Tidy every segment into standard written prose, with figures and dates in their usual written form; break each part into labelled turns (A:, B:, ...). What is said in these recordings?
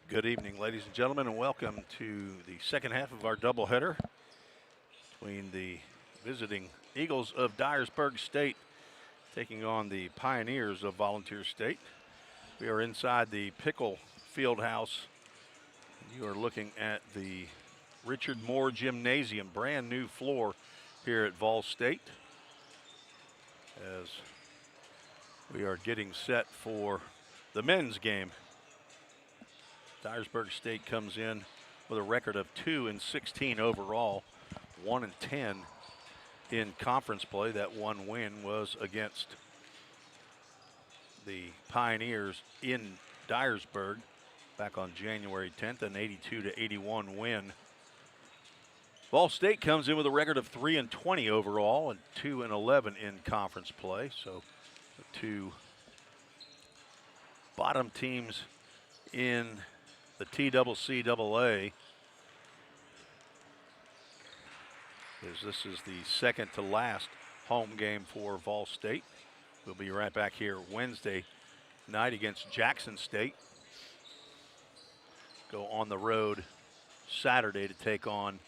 A: Good evening, ladies and gentlemen, and welcome to the second half of our doubleheader between the visiting Eagles of Dyersburg State taking on the Pioneers of Volunteer State. We are inside the Pickle Fieldhouse. You are looking at the Richard Moore Gymnasium, brand new floor here at Vol State, as we are getting set for the men's game. Dyersburg State comes in with a record of 2-16 overall, 1-10 in conference play. That one win was against the Pioneers in Dyersburg back on January 10th, an 82-81 win. Vol State comes in with a record of 3-20 overall and 2-11 in conference play. So the two bottom teams in the TCCAA, as this is the second to last home game for Vol State. We'll be right back here Wednesday night against Jackson State. Go on the road Saturday to take on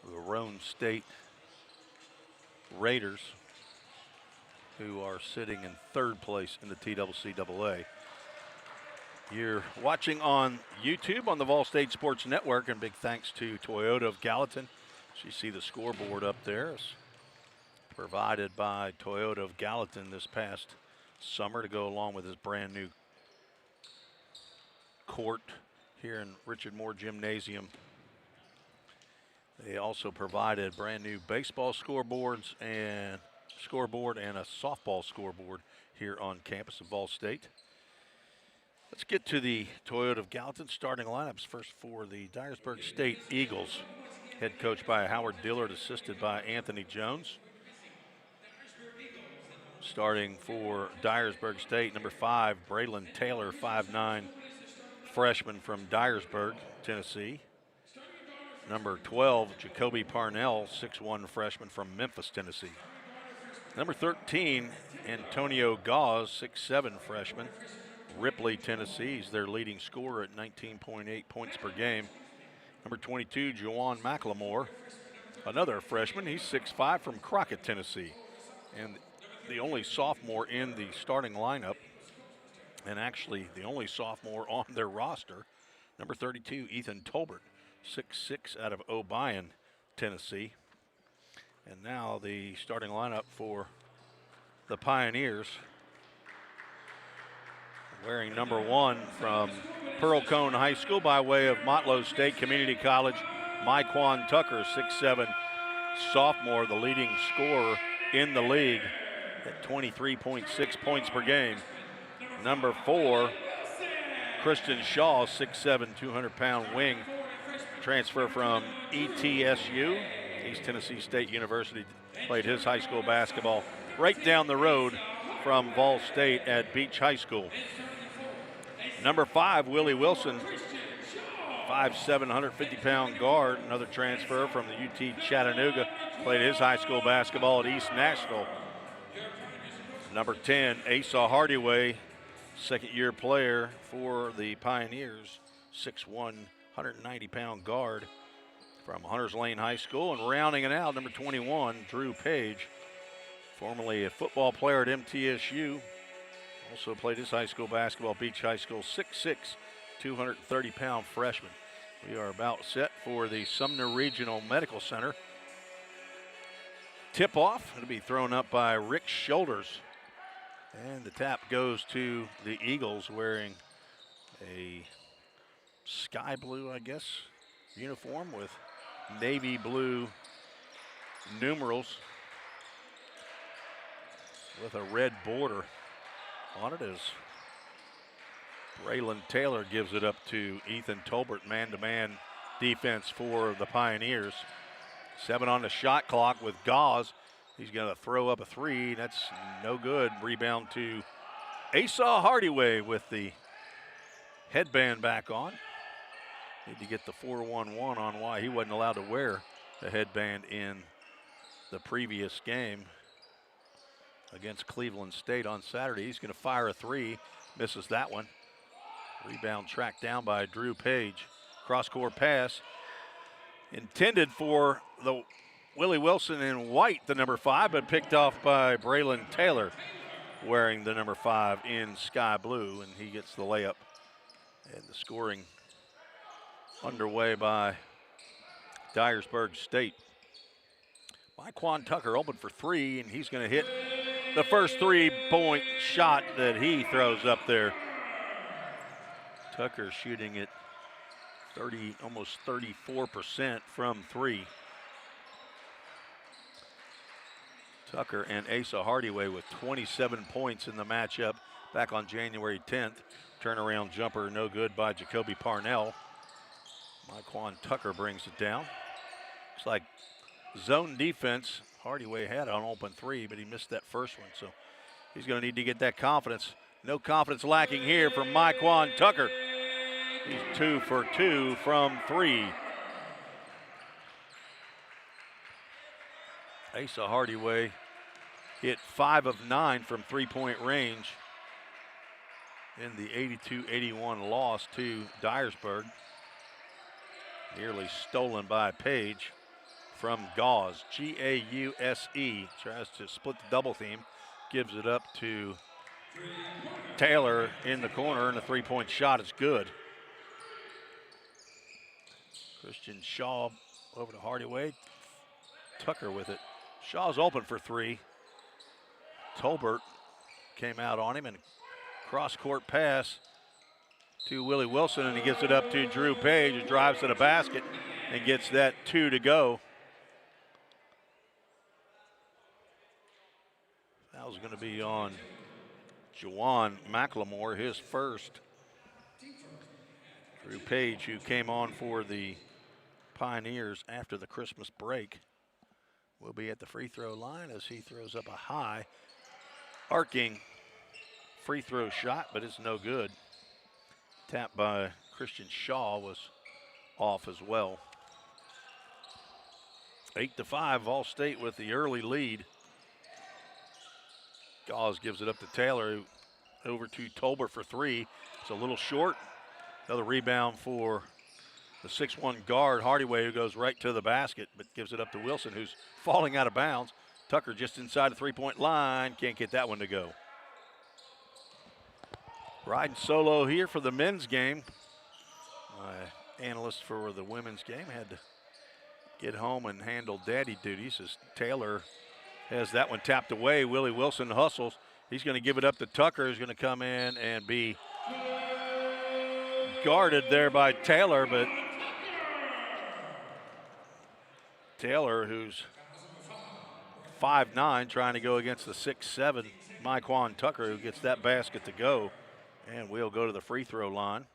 A: the Roane State Raiders, who are sitting in third place in the TCCAA. You're watching on YouTube on the Vol State Sports Network, and big thanks to Toyota of Gallatin. So you see the scoreboard up there. It's provided by Toyota of Gallatin this past summer to go along with his brand new court here in Richard Moore Gymnasium. They also provided brand new baseball scoreboards and a softball scoreboard here on campus of Vol State. Let's get to the Toyota of Gallatin starting lineups. First for the Dyersburg State Eagles, head coached by Howard Dillard, assisted by Anthony Jones. Starting for Dyersburg State, number 5, Braylon Taylor, 5'9", freshman from Dyersburg, Tennessee. Number 12, Jacoby Parnell, 6'1", freshman from Memphis, Tennessee. Number 13, Antonio Gauze, 6'7", freshman, Ripley, Tennessee. He's their leading scorer at 19.8 points per game. Number 22, Juwan McLemore, another freshman. He's 6'5", from Crockett, Tennessee, and the only sophomore in the starting lineup, and actually the only sophomore on their roster. Number 32, Ethan Tolbert, 6'6", out of Obion, Tennessee. And now the starting lineup for the Pioneers. Wearing number 1 from Pearl Cone High School by way of Motlow State Community College, Myquan Tucker, 6'7", sophomore, the leading scorer in the league at 23.6 points per game. Number 4, Christian Shaw, 6'7", 200-pound wing, transfer from ETSU, East Tennessee State University, played his high school basketball right down the road from Vol State at Beach High School. Number 5, Willie Wilson, 5'7", 150-pound guard, another transfer from the UT Chattanooga, played his high school basketball at East Nashville. Number 10, Asa Hardyway, second-year player for the Pioneers, 6'1", 190-pound guard from Hunters Lane High School. And rounding it out, number 21, Drew Page, formerly a football player at MTSU, also played his high school basketball, Beach High School, 6'6", 230-pound freshman. We are about set for the Sumner Regional Medical Center. Tip-off, it'll be thrown up by Rick Shoulders. And the tap goes to the Eagles, wearing a sky blue, I guess, uniform with navy blue numerals with a red border on it, as Braylon Taylor gives it up to Ethan Tolbert, man-to-man defense for the Pioneers. 7 on the shot clock with Gauze. He's going to throw up a 3. That's no good. Rebound to Asa Hardyway with the headband back on. Need to get the 411 on why he wasn't allowed to wear the headband in the previous game against Cleveland State on Saturday. He's going to fire a 3, misses that one. Rebound tracked down by Drew Page. Cross-court pass intended for the Willie Wilson in white, the number 5, but picked off by Braylon Taylor, wearing the number 5 in sky blue, and he gets the layup. And the scoring underway by Dyersburg State. Myquan Tucker open for 3, and he's going to hit the first 3-point shot that he throws up there. Tucker shooting at almost 34% from 3. Tucker and Asa Hardyway with 27 points in the matchup back on January 10th. Turnaround jumper no good by Jacoby Parnell. Myquan Tucker brings it down. Looks like zone defense. Hardyway had on open 3, but he missed that first one, so he's going to need to get that confidence. No confidence lacking here from Myquan Tucker. He's 2 for 2 from 3. Asa Hardyway hit 5 of 9 from 3-point range in the 82-81 loss to Dyersburg. Nearly stolen by Page from Gause. G-A-U-S-E. Tries to split the double team. Gives it up to Taylor in the corner, and a 3-point shot is good. Christian Shaw over to Hardyway. Tucker with it. Shaw's open for 3. Tolbert came out on him, and cross-court pass to Willie Wilson, and he gives it up to Drew Page, who drives to the basket and gets that 2 to go. Foul's going to be on Juwan McLemore, his first. Drew Page, who came on for the Pioneers after the Christmas break, will be at the free throw line as he throws up a high, arcing free throw shot, but it's no good. Tap by Christian Shaw was off as well. 8-5, Vol State with the early lead. Gause gives it up to Taylor, over to Tolbert for 3. It's a little short. Another rebound for the 6'1 guard, Hardyway, who goes right to the basket, but gives it up to Wilson, who's falling out of bounds. Tucker just inside the 3-point line, can't get that one to go. Riding solo here for the men's game. My analyst for the women's game had to get home and handle daddy duties as Taylor has that one tapped away. Willie Wilson hustles. He's going to give it up to Tucker, who's going to come in and be guarded there by Taylor, but Taylor, who's 5'9", trying to go against the 6'7", Myquan Tucker, who gets that basket to go. And we'll go to the free throw line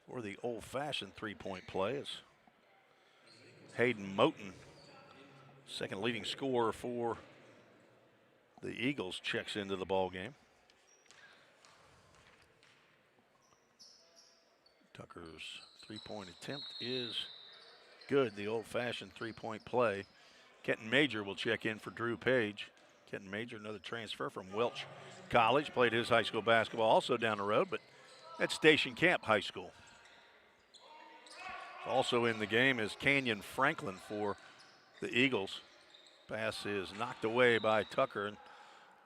A: for the old-fashioned 3-point play as Hayden Moten, second leading scorer for the Eagles, checks into the ball game. Tucker's 3-point attempt is good, the old-fashioned 3-point play. Kenton Major will check in for Drew Page. Kenton Major, another transfer from Welch College, played his high school basketball also down the road, but at Station Camp High School. Also in the game is Canyon Franklin for the Eagles. Pass is knocked away by Tucker and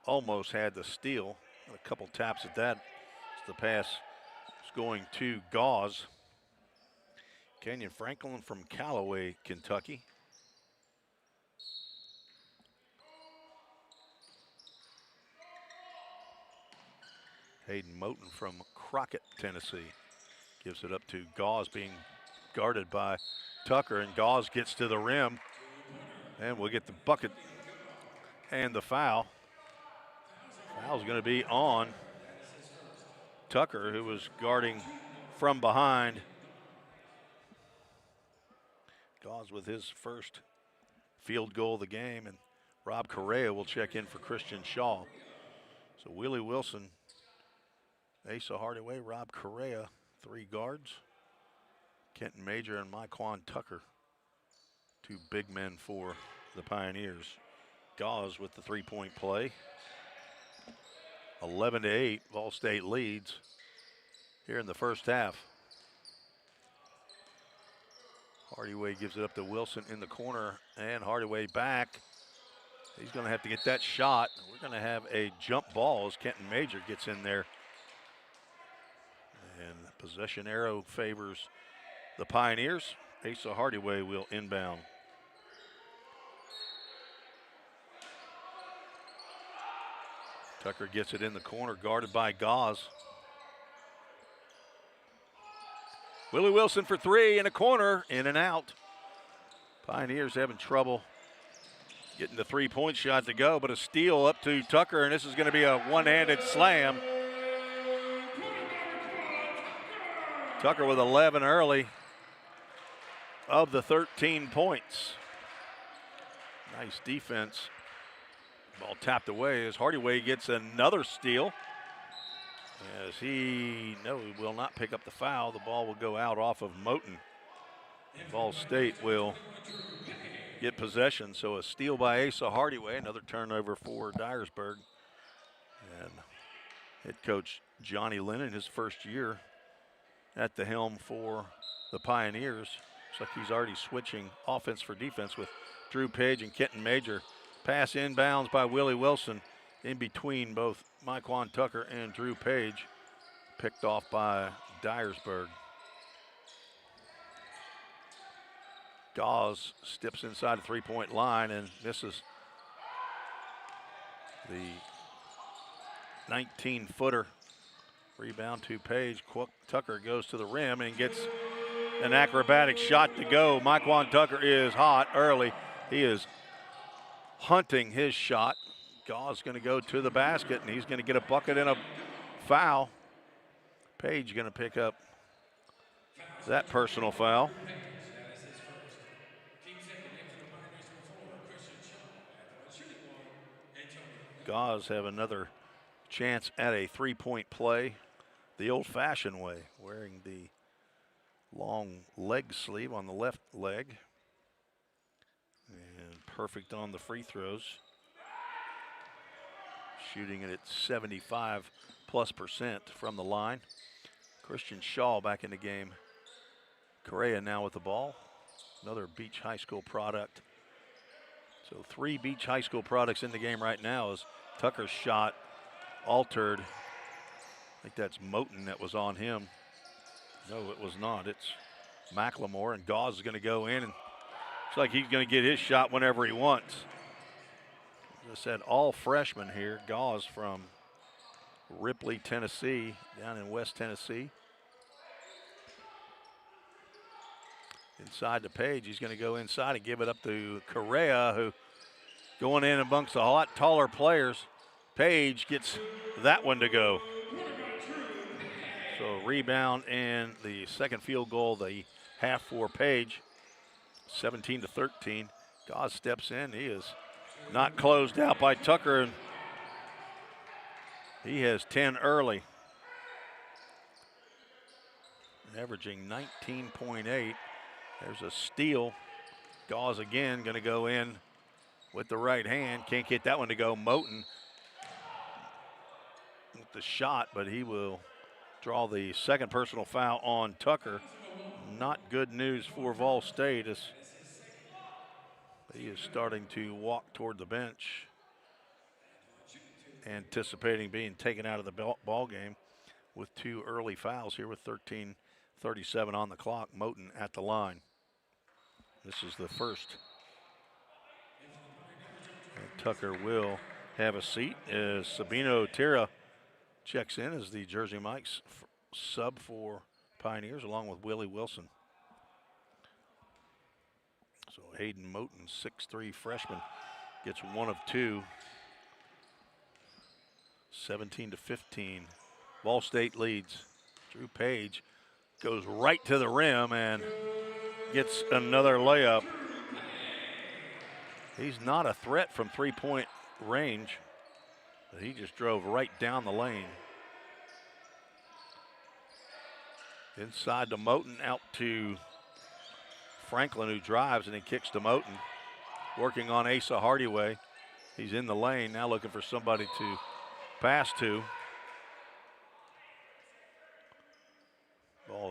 A: almost had the steal. A couple taps at that. The pass is going to Gause. Canyon Franklin from Callaway, Kentucky. Hayden Moten from Crockett, Tennessee. Gives it up to Gause, being guarded by Tucker, and Gause gets to the rim. And we'll get the bucket and the foul. Foul's going to be on Tucker, who was guarding from behind. Gause with his first field goal of the game, and Rob Correa will check in for Christian Shaw. So Willie Wilson, Asa Hardyway, Rob Correa, 3 guards. Kenton Major and Myquan Tucker, 2 big men for the Pioneers. Gause with the 3-point play. 11-8, Vol State leads. here in the first half. Hardaway gives it up to Wilson in the corner, and Hardaway back. He's going to have to get that shot. We're going to have a jump ball as Kenton Major gets in there. And the possession arrow favors the Pioneers. Asa Hardaway will inbound. Tucker gets it in the corner, guarded by Gauze. Willie Wilson for three in a corner, in and out. Pioneers having trouble getting the three-point shot to go, but a steal up to Tucker, and this is going to be a one-handed slam. Tucker with 11 early of the 13 points. Nice defense. Ball tapped away as Hardaway gets another steal. As he will not pick up the foul. The ball will go out off of Moten. Ball State will get possession. So a steal by Asa Hardaway, another turnover for Dyersburg. And head coach Johnny Lennon, his first year at the helm for the Pioneers. Looks like he's already switching offense for defense with Drew Page and Kenton Major. Pass inbounds by Willie Wilson in between both Myquan Tucker and Drew Page. Picked off by Dyersburg. Gauze steps inside the three-point line and misses the 19-footer. Rebound to Page. Tucker goes to the rim and gets an acrobatic shot to go. Myquan Tucker is hot early. He is hunting his shot. Gauze going to go to the basket, and he's going to get a bucket and a foul. Page going to pick up that personal foul. Gauze have another chance at a three-point play the old-fashioned way, wearing the long leg sleeve on the left leg. And perfect on the free throws. Shooting it at 75+% from the line. Christian Shaw back in the game. Correa now with the ball. Another Beach High School product. So 3 Beach High School products in the game right now as Tucker's shot altered. I think that's Moten that was on him. No, it was not. It's McLemore, and Gauze is going to go in, and looks like he's going to get his shot whenever he wants. As I said, all freshmen here. Gauze from Ripley, Tennessee, down in West Tennessee. Inside the Page, he's going to go inside and give it up to Correa, who going in amongst the lot taller players. Page gets that one to go. So rebound and the second field goal, the half for Page, 17-13. Gauze steps in. He is not closed out by Tucker, and he has 10 early. Averaging 19.8. There's a steal. Gauze again going to go in with the right hand. Can't get that one to go. Moten with the shot, but he will draw the second personal foul on Tucker. Not good news for Vol State as he is starting to walk toward the bench, anticipating being taken out of the ball game with 2 early fouls here with 13:37 on the clock. Moten at the line. This is the first. And Tucker will have a seat as Sabino Tira checks in as the Jersey Mike's sub for Pioneers, along with Willie Wilson. So Hayden Moten, 6'3" freshman, gets 1 of 2. 17-15. Ball State leads. Drew Page goes right to the rim and gets another layup. He's not a threat from three-point range, but he just drove right down the lane. Inside to Moten, out to Franklin, who drives and he kicks to Moten. Working on Asa Hardaway. He's in the lane, now looking for somebody to pass to.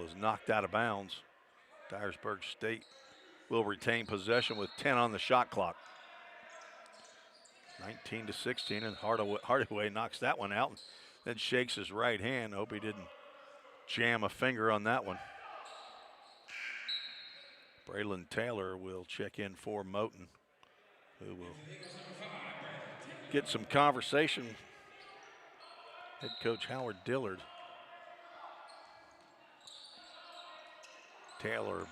A: was knocked out of bounds. Dyersburg State will retain possession with 10 on the shot clock. 19-16, and Hardaway knocks that one out and then shakes his right hand. Hope he didn't jam a finger on that one. Braylon Taylor will check in for Moten, who will get some conversation. Head coach Howard Dillard. Taylor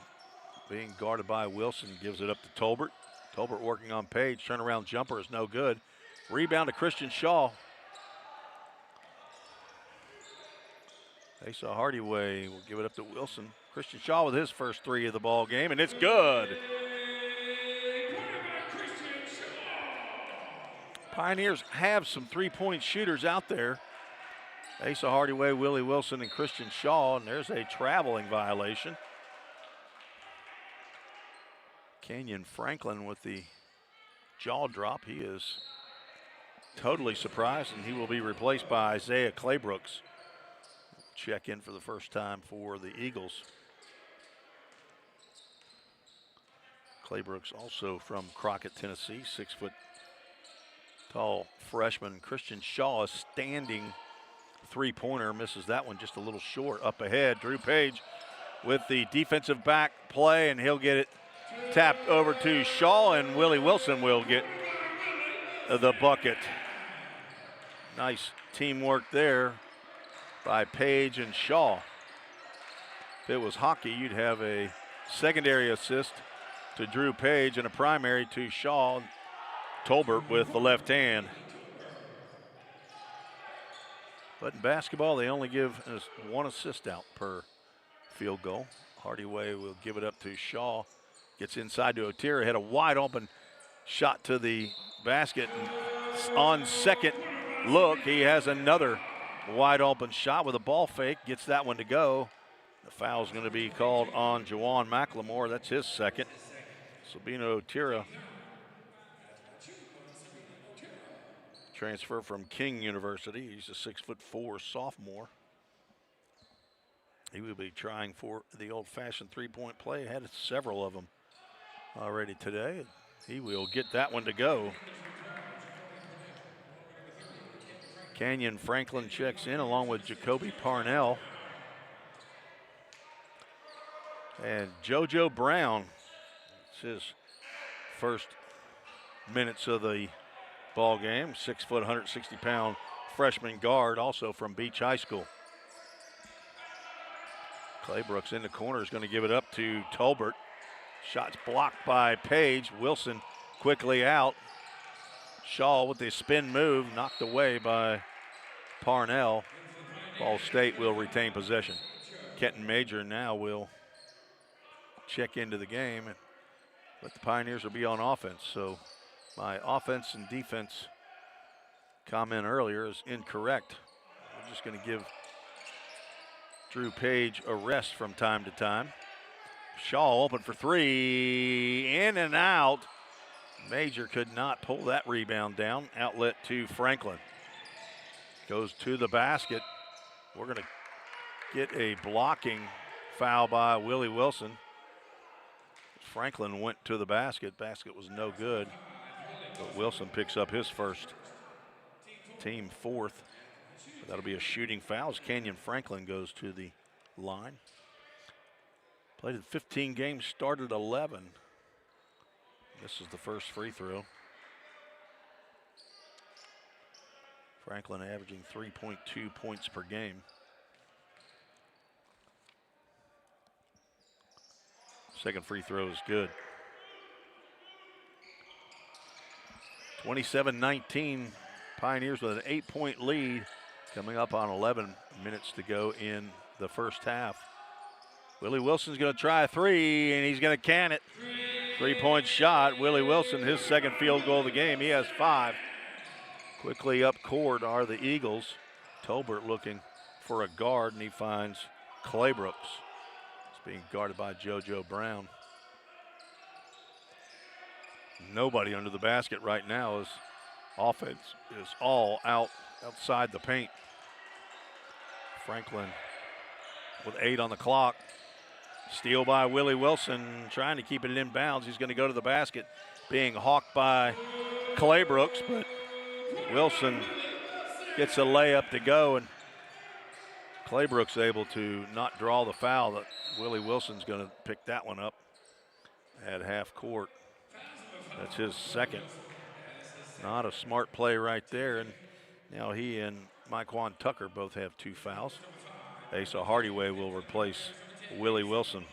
A: being guarded by Wilson, gives it up to Tolbert. Tolbert working on Page. Turnaround jumper is no good. Rebound to Christian Shaw. Asa Hardaway will give it up to Wilson. Christian Shaw with his first three of the ball game, and it's good. Pioneers have some three-point shooters out there. Asa Hardaway, Willie Wilson, and Christian Shaw, and there's a traveling violation. Kenyon Franklin with the jaw drop. He is totally surprised, and he will be replaced by Isaiah Claybrooks. Check in for the first time for the Eagles. Claybrooks also from Crockett, Tennessee, 6 foot tall freshman. Christian Shaw, a standing three-pointer, misses that one just a little short. Up ahead, Drew Page with the defensive back play, and he'll get it tapped over to Shaw, and Willie Wilson will get the bucket. Nice teamwork there by Page and Shaw. If it was hockey, you'd have a secondary assist to Drew Page and a primary to Shaw. Tolbert with the left hand. But in basketball, they only give one assist out per field goal. Hardaway will give it up to Shaw. Gets inside to Otira, had a wide open shot to the basket. And on second look, he has another wide open shot with a ball fake. Gets that one to go. The foul's going to be called on Jawan McLemore. That's his second. Sabino Otira, transfer from King University. He's a 6'4" sophomore. He will be trying for the old-fashioned three-point play. Had several of them already today. He will get that one to go. Kenyon Franklin checks in along with Jacoby Parnell. And JoJo Brown, it's his first minutes of the ball game. 6 foot, 160-pound freshman guard, also from Beach High School. Claybrooks in the corner is going to give it up to Tolbert. Shots blocked by Page. Wilson quickly out. Shaw with the spin move, knocked away by Parnell. Ball State will retain possession. Kenton Major now will check into the game, but the Pioneers will be on offense. So my offense and defense comment earlier is incorrect. We're just going to give Drew Page a rest from time to time. Shaw open for three, in and out. Major could not pull that rebound down. Outlet to Franklin. Goes to the basket. We're going to get a blocking foul by Willie Wilson. Franklin went to the basket. Basket was no good. But Wilson picks up his first, team fourth. That'll be a shooting foul as Kenyon Franklin goes to the line. Played in 15 games, started 11. This is the first free throw. Franklin averaging 3.2 points per game. Second free throw is good. 27-19, Pioneers with an 8-point lead coming up on 11 minutes to go in the first half. Willie Wilson's going to try a three, and he's going to can it. Three-point shot. Willie Wilson, his second field goal of the game. He has 5. Quickly up court are the Eagles. Tolbert looking for a guard, and he finds Claybrooks. It's being guarded by JoJo Brown. Nobody under the basket right now. As offense is all outside the paint. Franklin with 8 on the clock. Steal by Willie Wilson, trying to keep it in bounds. He's going to go to the basket, being hawked by Claybrooks, but Wilson gets a layup to go, and Claybrooks able to not draw the foul. That Willie Wilson's going to pick that one up at half court. That's his second. Not a smart play right there, and now he and Myquan Tucker both have 2 fouls. Asa Hardyway will replace Willie Wilson.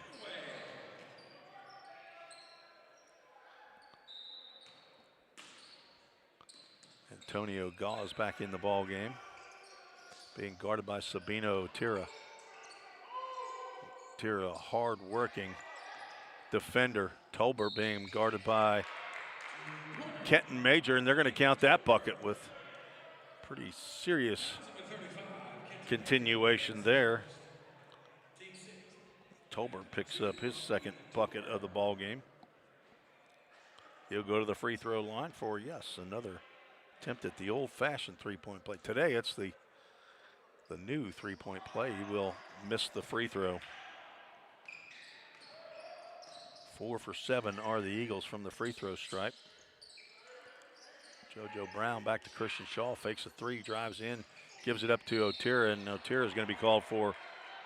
A: Antonio Gauze back in the ball game, being guarded by Sabino Otira. Otira, hard-working defender. Tolbert being guarded by Kenton Major, and they're going to count that bucket with pretty serious continuation there. Tolbert picks up his second bucket of the ball game. He'll go to the free throw line for, yes, another attempt at the old-fashioned three-point play. Today it's the new three-point play. He will miss the free throw. 4 for 7 are the Eagles from the free throw stripe. JoJo Brown back to Christian Shaw, fakes a 3, drives in, gives it up to Otira, and Otira is going to be called for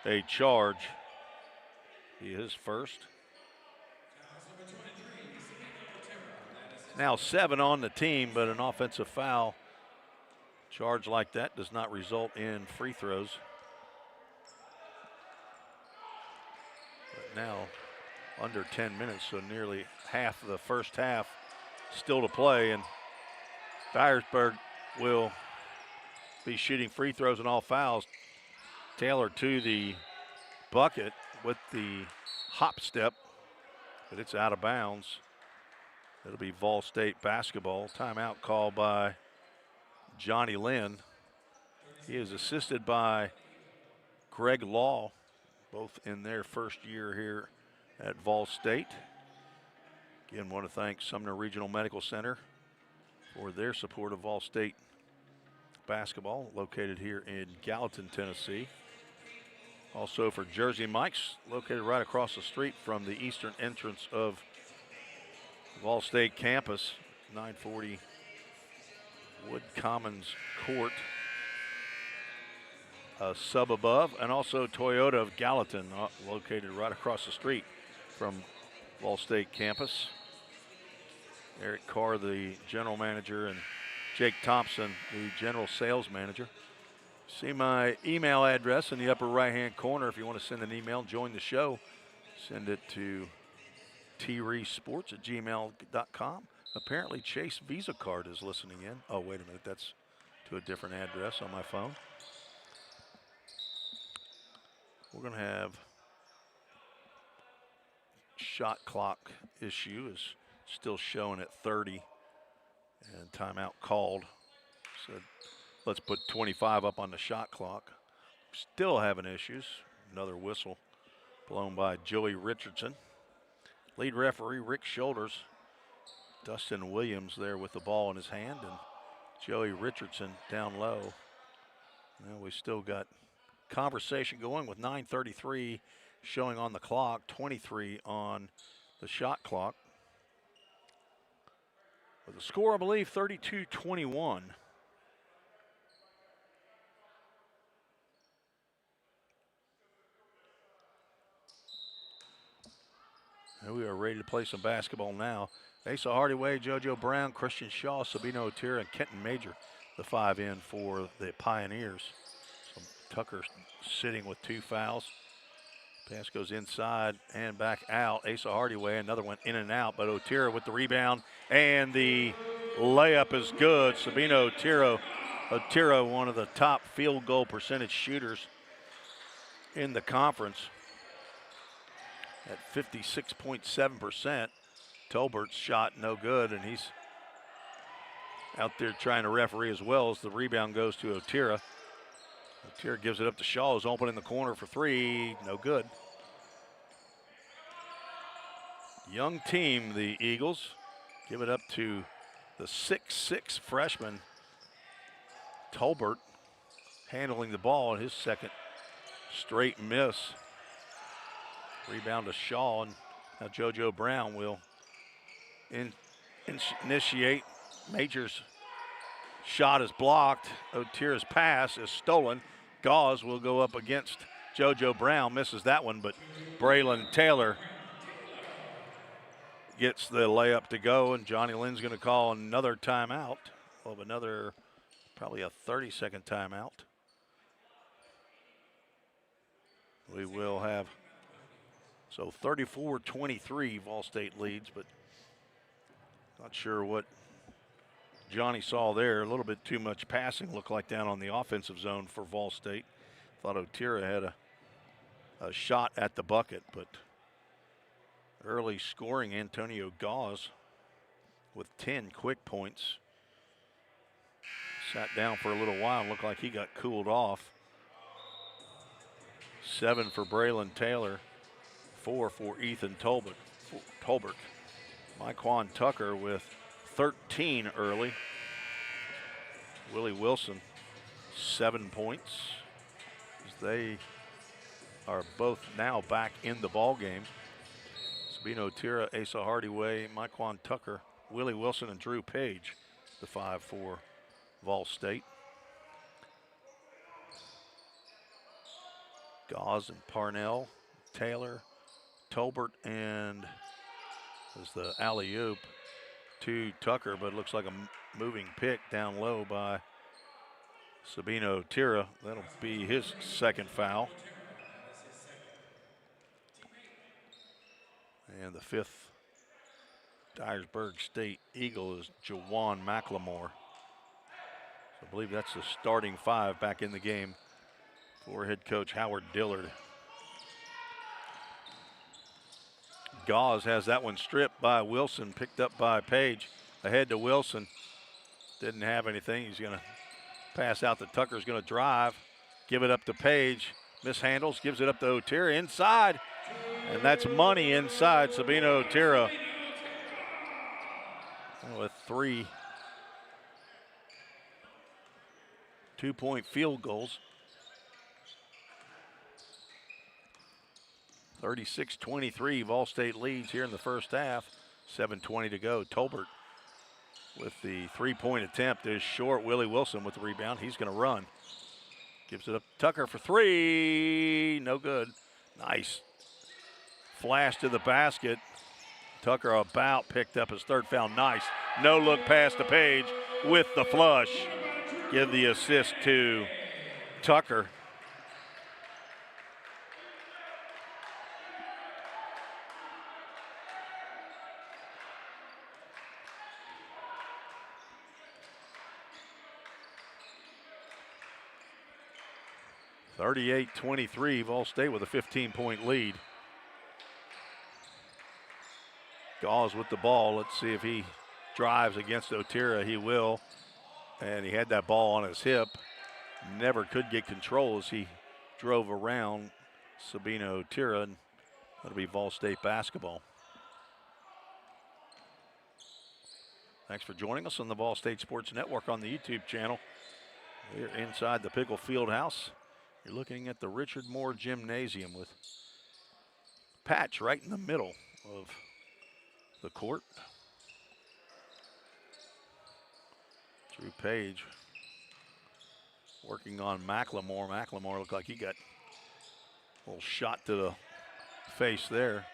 A: a charge. He is first. Now 7 on the team, but an offensive foul charge like that does not result in free throws. But now under 10 minutes, so nearly half of the first half still to play, and Dyersburg will be shooting free throws and all fouls. Taylor to the bucket with the hop step, but it's out of bounds. It'll be Vol State basketball. Timeout called by Johnny Lynn. He is assisted by Greg Law, both in their first year here at Vol State. Again, want to thank Sumner Regional Medical Center for their support of Vol State basketball, located here in Gallatin, Tennessee. Also for Jersey Mike's, located right across the street from the eastern entrance of Vol State campus, 940 Wood Commons Court, a sub above, and also Toyota of Gallatin, located right across the street from Vol State campus. Eric Carr, the general manager, and Jake Thompson, the general sales manager. See my email address in the upper right-hand corner if you want to send an email, join the show. Send it to treesports@gmail.com. Apparently Chase Visa card is listening in. Oh, wait a minute, that's to a different address on my phone. We're going to have shot clock issue is still showing at 30 and timeout called. So let's put 25 up on the shot clock. Still having issues. Another whistle blown by Joey Richardson. Lead referee Rick Shoulders. Dustin Williams there with the ball in his hand, and Joey Richardson down low. Now we still got conversation going with 9:33 showing on the clock, 23 on the shot clock. With the score, I believe, 32-21. And we are ready to play some basketball now. Asa Hardyway, JoJo Brown, Christian Shaw, Sabino Otira, and Kenton Major, the 5 in for the Pioneers. So Tucker sitting with 2 fouls. Pass goes inside and back out. Asa Hardyway, another one in and out, but Otira with the rebound, and the layup is good. Sabino Otira, one of the top field goal percentage shooters in the conference at 56.7%. Tolbert's shot no good, and he's out there trying to referee as well as the rebound goes to Otira. Otira gives it up to Shaw, who's open in the corner for 3, no good. Young team, the Eagles. Give it up to the 6'6" freshman, Tolbert, handling the ball in his second straight miss. Rebound to Shaw, and now JoJo Brown will initiate. Major's shot is blocked. Otira's pass is stolen. Gauze will go up against JoJo Brown, misses that one, but Braylon Taylor gets the layup to go, and Johnny Lynn's going to call another timeout. Of another, probably a 30-second timeout. We will have, so 34-23 Vol State leads, but not sure what Johnny saw there. A little bit too much passing looked like down on the offensive zone for Vol State. Thought Otira had a shot at the bucket, but early scoring, Antonio Gauze with 10 quick points. Sat down for a little while and looked like he got cooled off. 7 for Braylon Taylor, 4 for Ethan Tolbert. Myquan Tucker with 13 early. Willie Wilson, 7 points. They are both now back in the ball game. Sabino Otira, Asa Hardyway, Myquan Tucker, Willie Wilson, and Drew Page, the 5 for Vol State. Gauze and Parnell, Taylor, Tolbert, and is the alley-oop to Tucker, but it looks like a moving pick down low by Sabino Otira. That'll be his second foul. And the 5th Dyersburg State Eagle is Jawan McLemore. So I believe that's the starting 5 back in the game for head coach Howard Dillard. Gauze has that one stripped by Wilson, picked up by Page. Ahead to Wilson. Didn't have anything. He's going to pass out to Tucker's going to drive. Give it up to Page. Mishandles, gives it up to Otira inside. And that's money inside. Sabino Otira with 3 2-point field goals. 36-23, Vol State leads here in the first half. 7:20 to go. Tolbert with the 3-point attempt is short. Willie Wilson with the rebound. He's going to run. Gives it up to Tucker for 3. No good. Nice flash to the basket. Tucker about picked up his 3rd foul. Nice. No look pass to Page with the flush. Give the assist to Tucker. (38-23), Vol State with a 15-point lead. Gauze with the ball. Let's see if he drives against Otira. He will. And he had that ball on his hip. Never could get control as he drove around Sabino Otira, and that'll be Vol State basketball. Thanks for joining us on the Vol State Sports Network on the YouTube channel. We're inside the Pickle Fieldhouse. You're looking at the Richard Moore Gymnasium with Patch right in the middle of the court. Drew Page working on McLemore. McLemore looked like he got a little shot to the face there.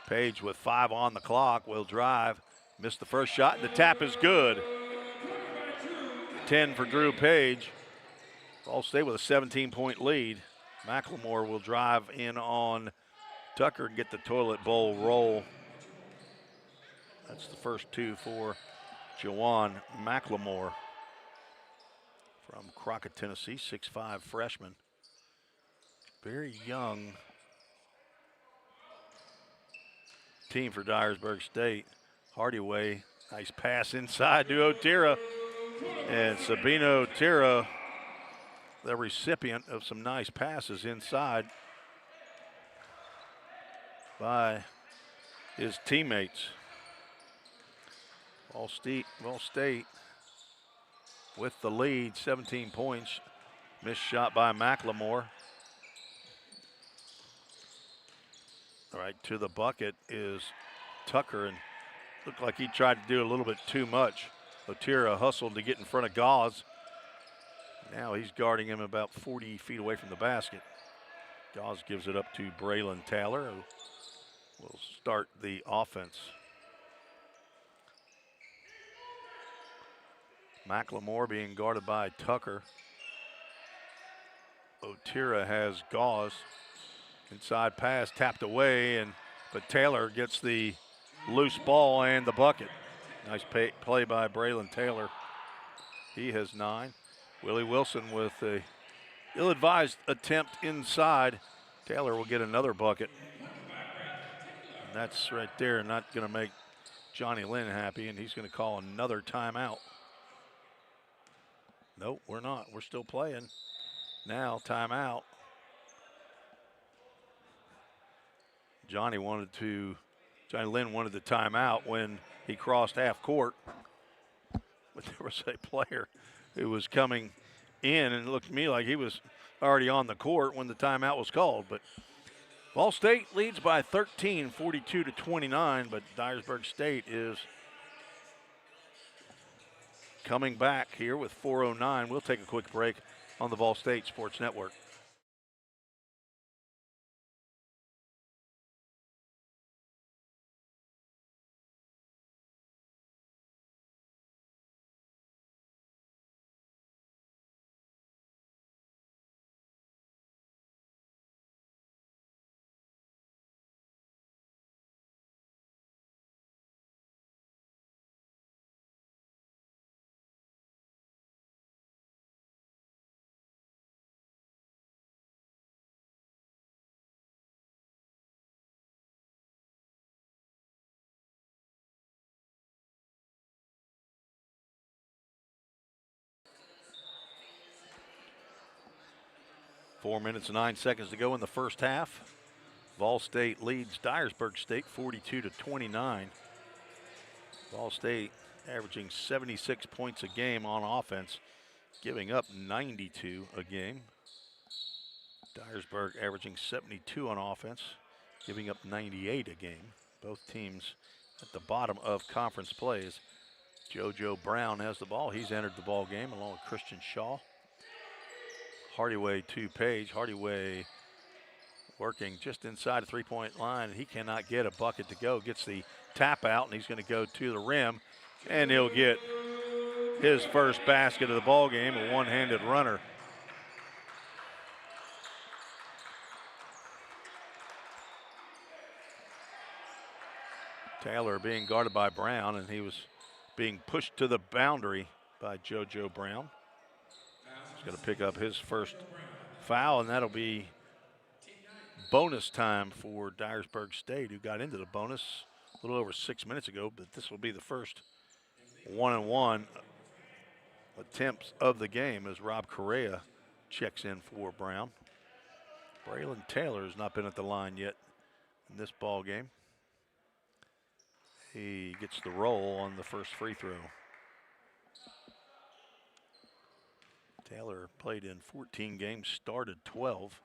A: Page with 5 on the clock will drive. Missed the first shot, and the tap is good. 10 for Drew Page. Vol State with a 17-point lead. McLemore will drive in on Tucker and get the toilet bowl roll. That's the first 2 for Jawan McLemore from Crockett, Tennessee, 6'5" freshman. Very young team for Dyersburg State. Hardyway, nice pass inside to Otira. And Sabino Otira, the recipient of some nice passes inside by his teammates. Vol State with the lead, 17 points. Missed shot by McLemore. Right to the bucket is Tucker, and looked like he tried to do a little bit too much. Otira hustled to get in front of Gauze. Now he's guarding him about 40 feet away from the basket. Gauze gives it up to Braylon Taylor, who will start the offense. McLemore being guarded by Tucker. Otira has Gauze. Inside pass tapped away, but Taylor gets the loose ball and the bucket. Nice play by Braylon Taylor. He has 9. Willie Wilson with a ill-advised attempt inside. Taylor will get another bucket. And that's right there, not going to make Johnny Lynn happy, and he's going to call another timeout. Nope, we're not. We're still playing. Now, timeout. Johnny Lynn wanted the timeout when he crossed half court. But there was a player who was coming in, and it looked to me like he was already on the court when the timeout was called. But Ball State leads by 13, 42-29, but Dyersburg State is coming back here with 4:09. We'll take a quick break on the Ball State Sports Network. Four minutes and 9 seconds to go in the first half. Ball State leads Dyersburg State 42-29. Ball State averaging 76 points a game on offense, giving up 92 a game. Dyersburg averaging 72 on offense, giving up 98 a game. Both teams at the bottom of conference plays. JoJo Brown has the ball. He's entered the ball game along with Christian Shaw. Hardyway to Page. Hardyway working just inside the three-point line. He cannot get a bucket to go. Gets the tap out, and he's going to go to the rim, and he'll get his first basket of the ball game, a one-handed runner. Taylor being guarded by Brown, and he was being pushed to the boundary by JoJo Brown. He's going to pick up his first foul, and that'll be bonus time for Dyersburg State, who got into the bonus a little over 6 minutes ago, but this will be the first one-and-one attempts of the game as Rob Correa checks in for Brown. Braylon Taylor has not been at the line yet in this ball game. He gets the roll on the first free throw. Taylor played in 14 games, started 12.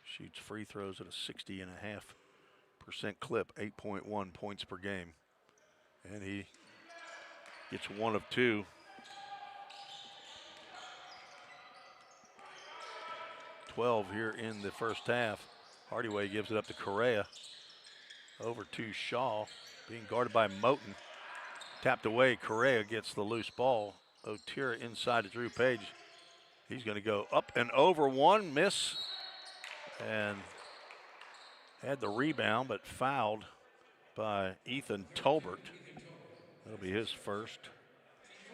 A: Shoots free throws at a 60.5% clip, 8.1 points per game. And he gets 1 of 2. 12 here in the first half. Hardyway gives it up to Correa. Over to Shaw, being guarded by Moten. Tapped away, Correa gets the loose ball. Otira inside to Drew Page. He's going to go up and over one, miss, and had the rebound, but fouled by Ethan Tolbert. That'll be his first.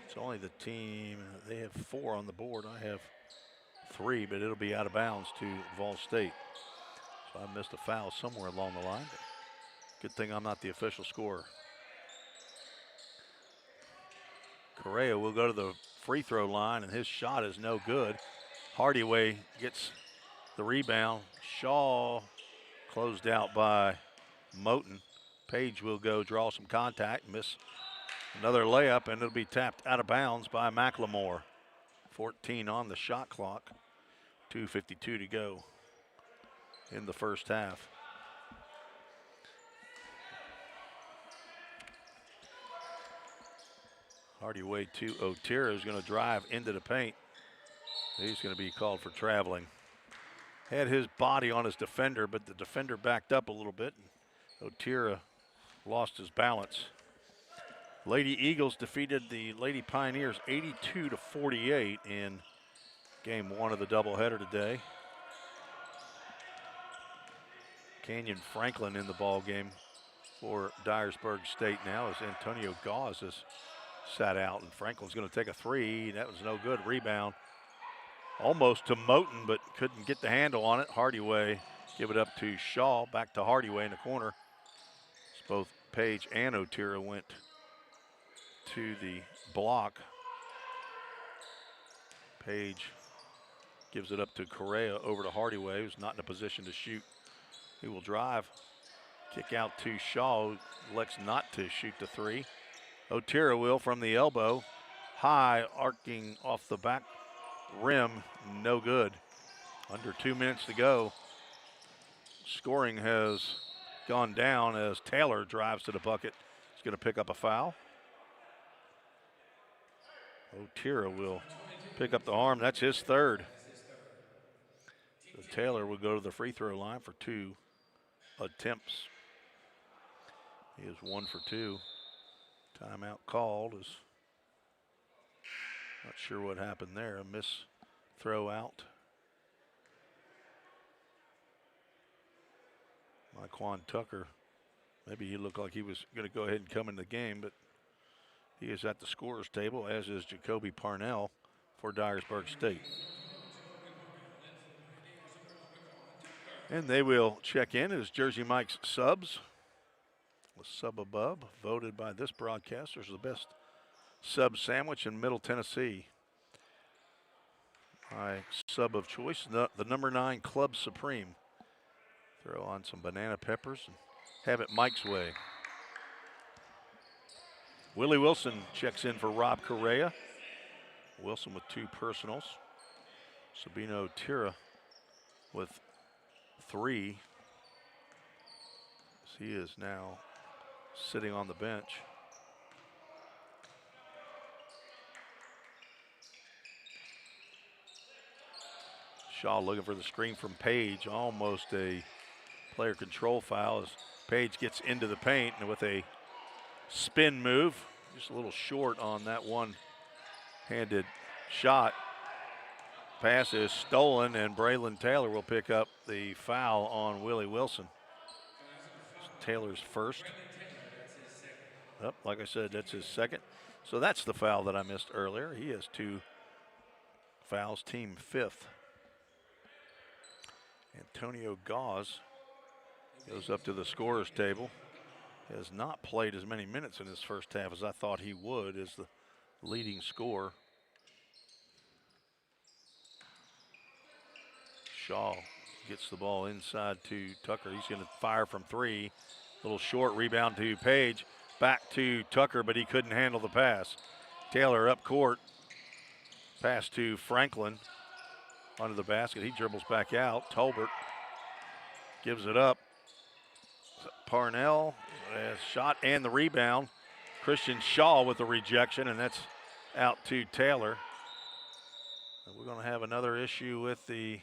A: It's only the team, they have 4 on the board. I have 3, but it'll be out of bounds to Vol State. So I missed a foul somewhere along the line. Good thing I'm not the official scorer. Correa will go to the free throw line, and his shot is no good. Hardyway gets the rebound. Shaw closed out by Moten. Page will go draw some contact, miss another layup, and it'll be tapped out of bounds by McLemore. 14 on the shot clock. 2:52 to go in the first half. Hardyway to Otero is going to drive into the paint. He's going to be called for traveling. Had his body on his defender, but the defender backed up a little bit. Otero lost his balance. Lady Eagles defeated the Lady Pioneers 82-48 in game one of the doubleheader today. Canyon Franklin in the ball game for Dyersburg State now as Antonio Gauze has sat out, and Franklin's going to take a three. That was no good. Rebound almost to Moten, but couldn't get the handle on it. Hardyway give it up to Shaw. Back to Hardyway in the corner. It's both Page and Otero went to the block. Page gives it up to Correa over to Hardyway, who's not in a position to shoot. He will drive. Kick out to Shaw, who elects not to shoot the three. Otero will from the elbow. High, arcing off the back rim, no good. Under 2 minutes to go. Scoring has gone down as Taylor drives to the bucket. He's going to pick up a foul. Otero will pick up the arm. That's his third. So Taylor will go to the free throw line for 2 attempts. He is 1 for 2. Timeout called. Is not sure what happened there. A miss throw out. Myquan Tucker, maybe he looked like he was going to go ahead and come in the game, but he is at the scorer's table, as is Jacoby Parnell for Dyersburg State. And they will check in as Jersey Mike's subs. The sub above, voted by this broadcaster as the best sub sandwich in Middle Tennessee. My sub of choice, the number 9 Club Supreme. Throw on some banana peppers and have it Mike's way. Willie Wilson checks in for Rob Correa. Wilson with 2 personals. Sabino Tira with 3. He is now sitting on the bench. Shaw looking for the screen from Page. Almost a player control foul as Page gets into the paint and with a spin move. Just a little short on that one-handed shot. Pass is stolen and Braylon Taylor will pick up the foul on Willie Wilson. It's Taylor's first. Yep, like I said, that's his second. So that's the foul that I missed earlier. He has 2 fouls, team 5th. Antonio Gauze goes up to the scorer's table. Has not played as many minutes in his first half as I thought he would as the leading scorer. Shaw gets the ball inside to Tucker. He's going to fire from 3. Little short rebound to Page. Back to Tucker, but he couldn't handle the pass. Taylor up court. Pass to Franklin. Under the basket. He dribbles back out. Tolbert gives it up. Parnell has shot and the rebound. Christian Shaw with the rejection, and that's out to Taylor. And we're going to have another issue with the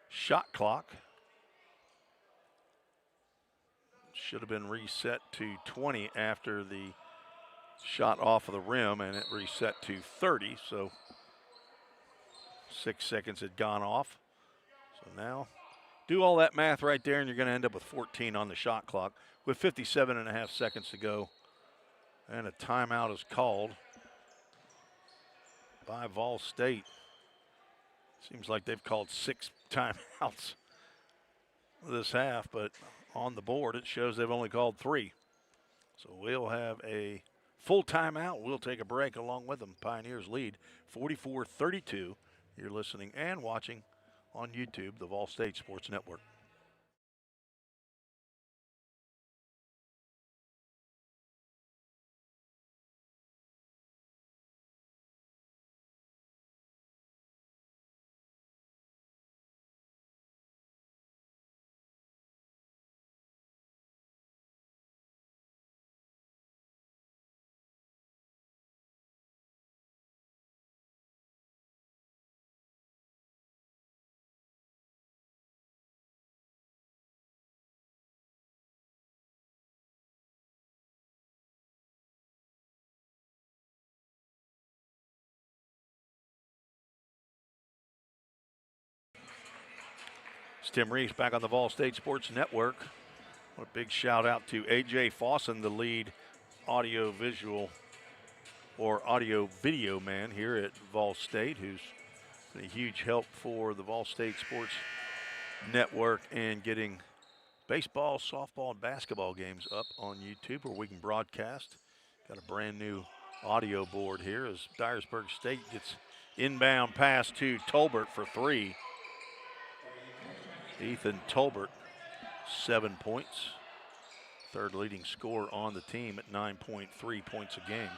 A: shot clock. Should have been reset to 20 after the shot off of the rim, and it reset to 30. So 6 seconds had gone off. So now do all that math right there, and you're going to end up with 14 on the shot clock with 57.5 seconds to go. And a timeout is called by Vol State. Seems like they've called 6 timeouts this half, but on the board it shows they've only called 3. So we'll have a full timeout. We'll take a break along with them. Pioneers lead 44-32. You're listening and watching on YouTube, the Vol State Sports Network. It's Tim Reese back on the Vol State Sports Network. A big shout out to A.J. Fawson, the lead audio visual or audio video man here at Vol State, who's been a huge help for the Vol State Sports Network and getting baseball, softball, and basketball games up on YouTube where we can broadcast. Got a brand new audio board here as Dyersburg State gets inbound pass to Tolbert for 3. Ethan Tolbert, 7 points. Third leading scorer on the team at 9.3 points a game.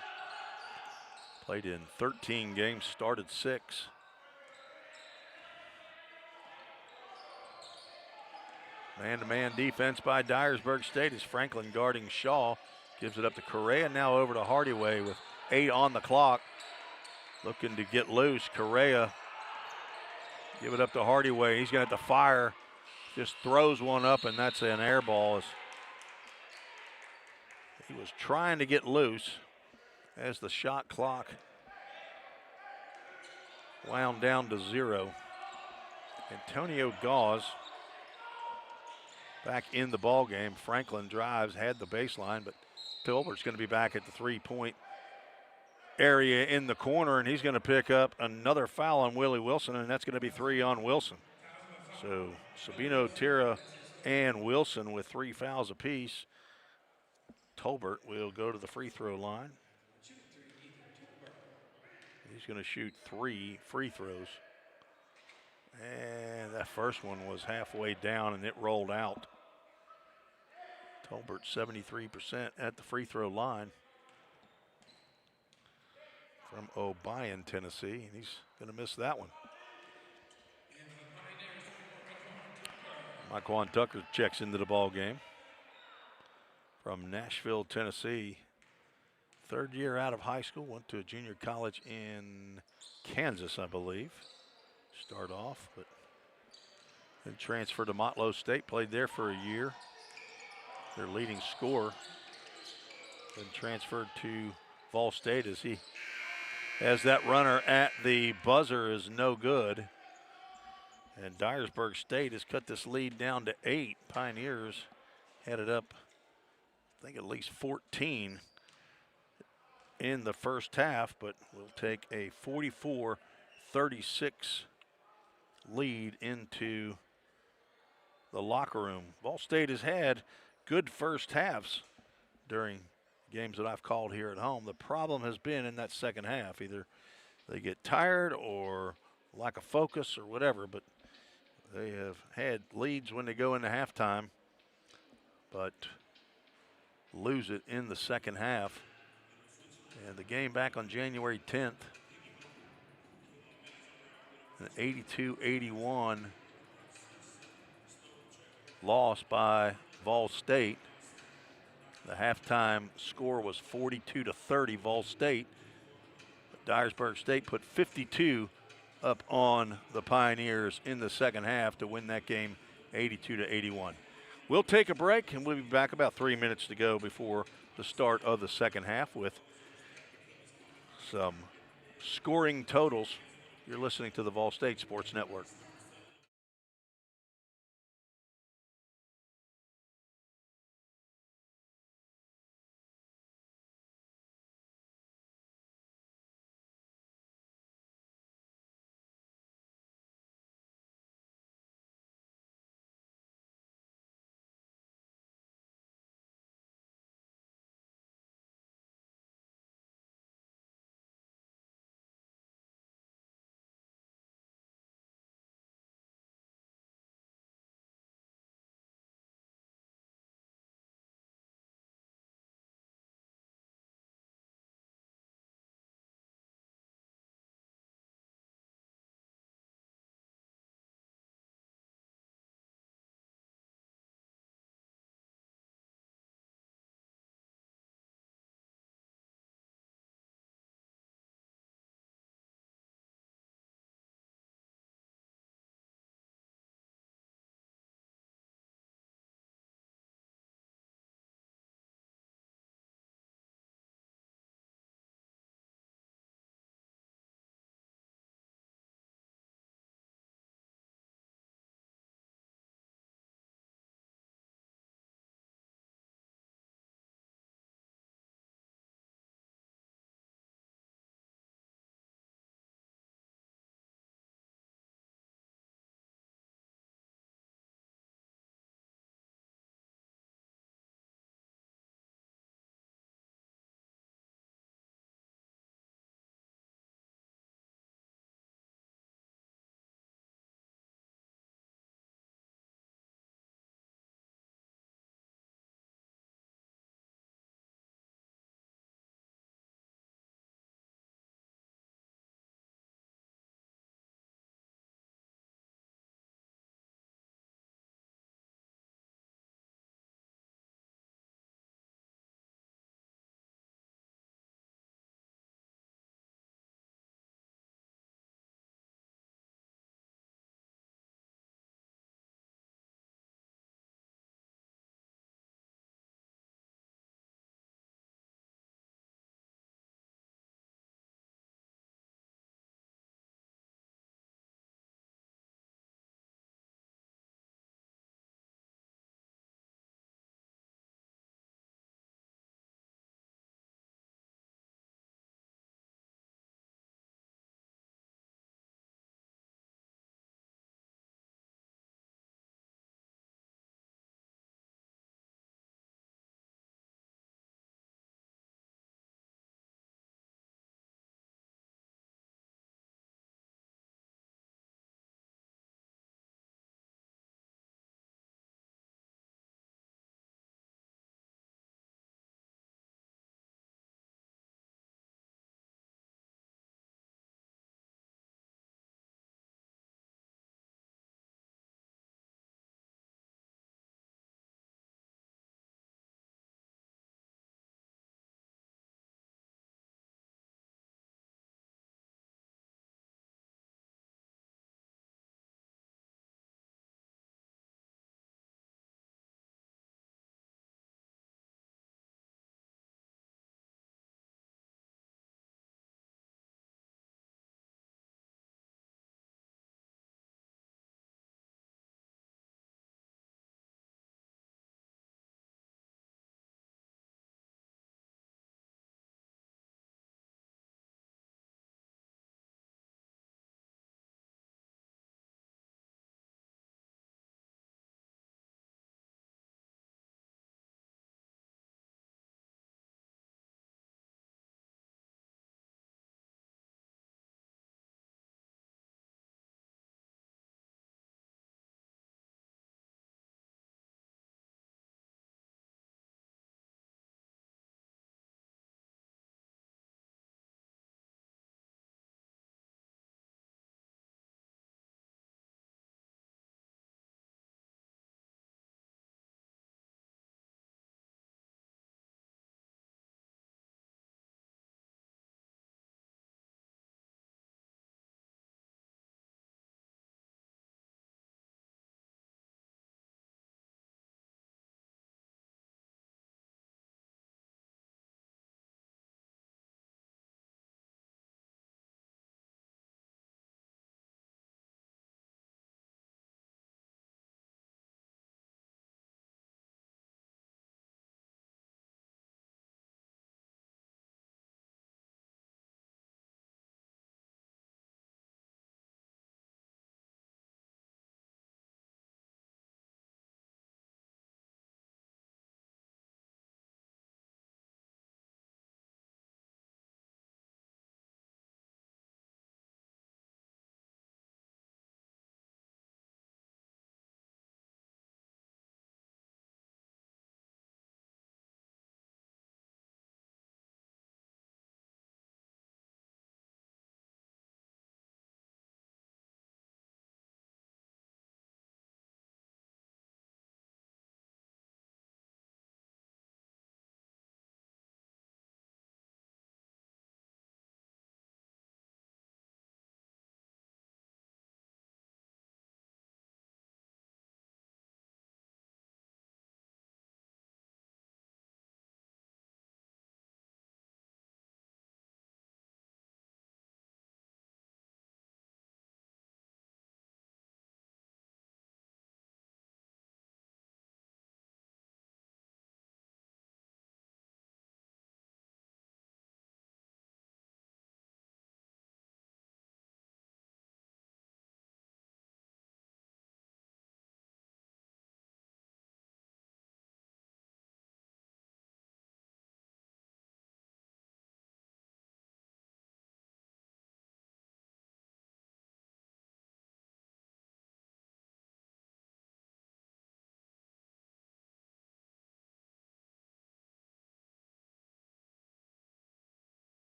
A: Played in 13 games, started 6. Man-to-man defense by Dyersburg State as Franklin guarding Shaw. Gives it up to Correa, now over to Hardyway with 8 on the clock. Looking to get loose. Correa, give it up to Hardyway. He's going to have to fire. Just throws one up, and that's an air ball. He was trying to get loose as the shot clock wound down to 0. Antonio Gauze back in the ball game. Franklin drives, had the baseline, but Tilbert's going to be back at the 3-point area in the corner, and he's going to pick up another foul on Willie Wilson, and that's going to be 3 on Wilson. So Sabino, Tira, and Wilson with 3 fouls apiece. Tolbert will go to the free throw line. He's going to shoot 3 free throws. And that first one was halfway down and it rolled out. Tolbert 73% at the free throw line from Obion, Tennessee, and he's going to miss that one. Myquan Tucker checks into the ball game from Nashville, Tennessee. 3rd year out of high school, went to a junior college in Kansas, I believe. Start off, but then transferred to Motlow State, played there for a year. Their leading scorer. Then transferred to Vol State as that runner at the buzzer is no good. And Dyersburg State has cut this lead down to 8. Pioneers had it up, I think, at least 14 in the first half, but will take a 44-36 lead into the locker room. Vol State has had good first halves during games that I've called here at home. The problem has been in that second half. Either they get tired or lack of focus or whatever, but they have had leads when they go into halftime, but lose it in the second half. And the game back on January 10th, an 82-81 loss by Vol State. The halftime score was 42-30 Vol State. But Dyersburg State put 52 up on the Pioneers in the second half to win that game 82-81. We'll take a break, and we'll be back about 3 minutes to go before the start of the second half with some scoring totals. You're listening to the Vol State Sports Network.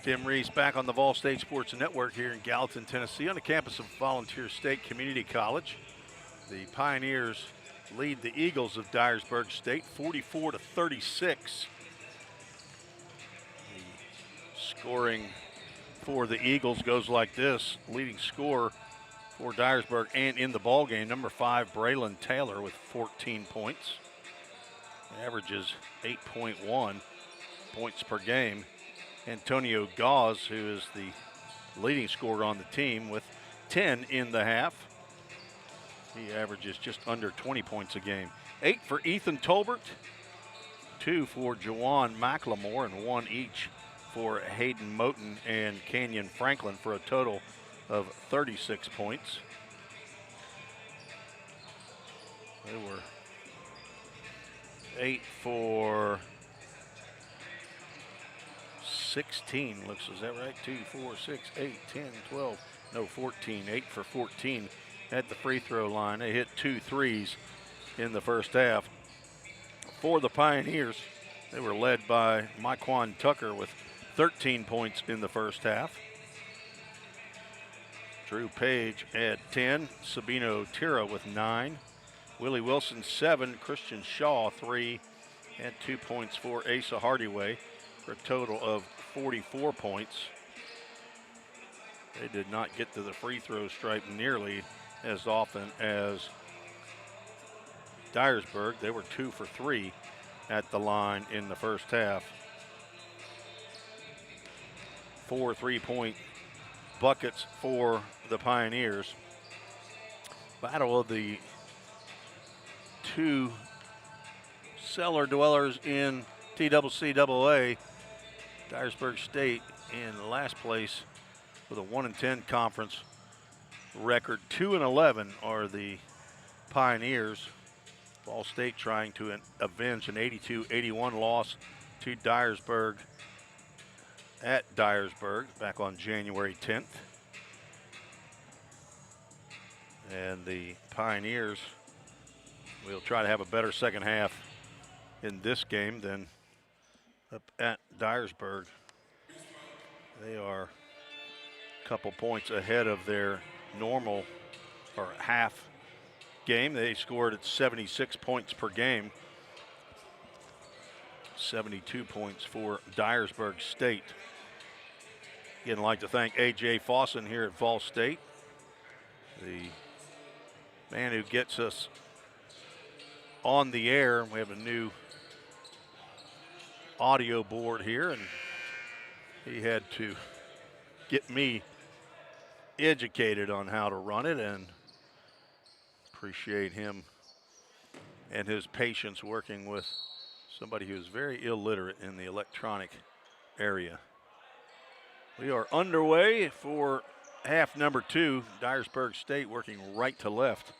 A: Tim Reese back on the Vol State Sports Network here in Gallatin, Tennessee, on the campus of Volunteer State Community College. The Pioneers lead the Eagles of Dyersburg State 44-36. The scoring for the Eagles goes like this. Leading scorer for Dyersburg and in the ballgame, number 5, Braylon Taylor with 14 points. Averages 8.1 points per game. Antonio Gauze, who is the leading scorer on the team, with 10 in the half. He averages just under 20 points a game. 8 for Ethan Tolbert, 2 for Jawan McLemore, and 1 each for Hayden Moten and Canyon Franklin for a total of 36 points. They were 8 for 16, is that right? 2, 4, 6, 8, 10, 12, no, 14, 8 for 14 at the free throw line. They hit 2 threes in the first half. For the Pioneers, they were led by Myquan Tucker with 13 points in the first half. Drew Page at 10, Sabino Tira with 9, Willie Wilson 7, Christian Shaw 3, and 2 points for Asa Hardyway for a total of 44 points. They did not get to the free throw stripe nearly as often as Dyersburg. They were 2 for 3 at the line in the first half. 4 3-point buckets for the Pioneers. Battle of the 2 cellar dwellers in TCCAA. Dyersburg State in last place with a 1-10 conference record. 2-11 are the Pioneers. Ball State trying to avenge an 82-81 loss to Dyersburg at Dyersburg back on January 10th. And the Pioneers will try to have a better second half in this game than up at Dyersburg. They are a couple points ahead of their normal or half game. They scored at 76 points per game. 72 points for Dyersburg State. Again, I'd like to thank A.J. Fawson here at Vol State, the man who gets us on the air. We have a new audio board here, and he had to get me educated on how to run it, and appreciate him and his patience working with somebody who's very illiterate in the electronic area. We are underway for half number 2. Dyersburg State working right to left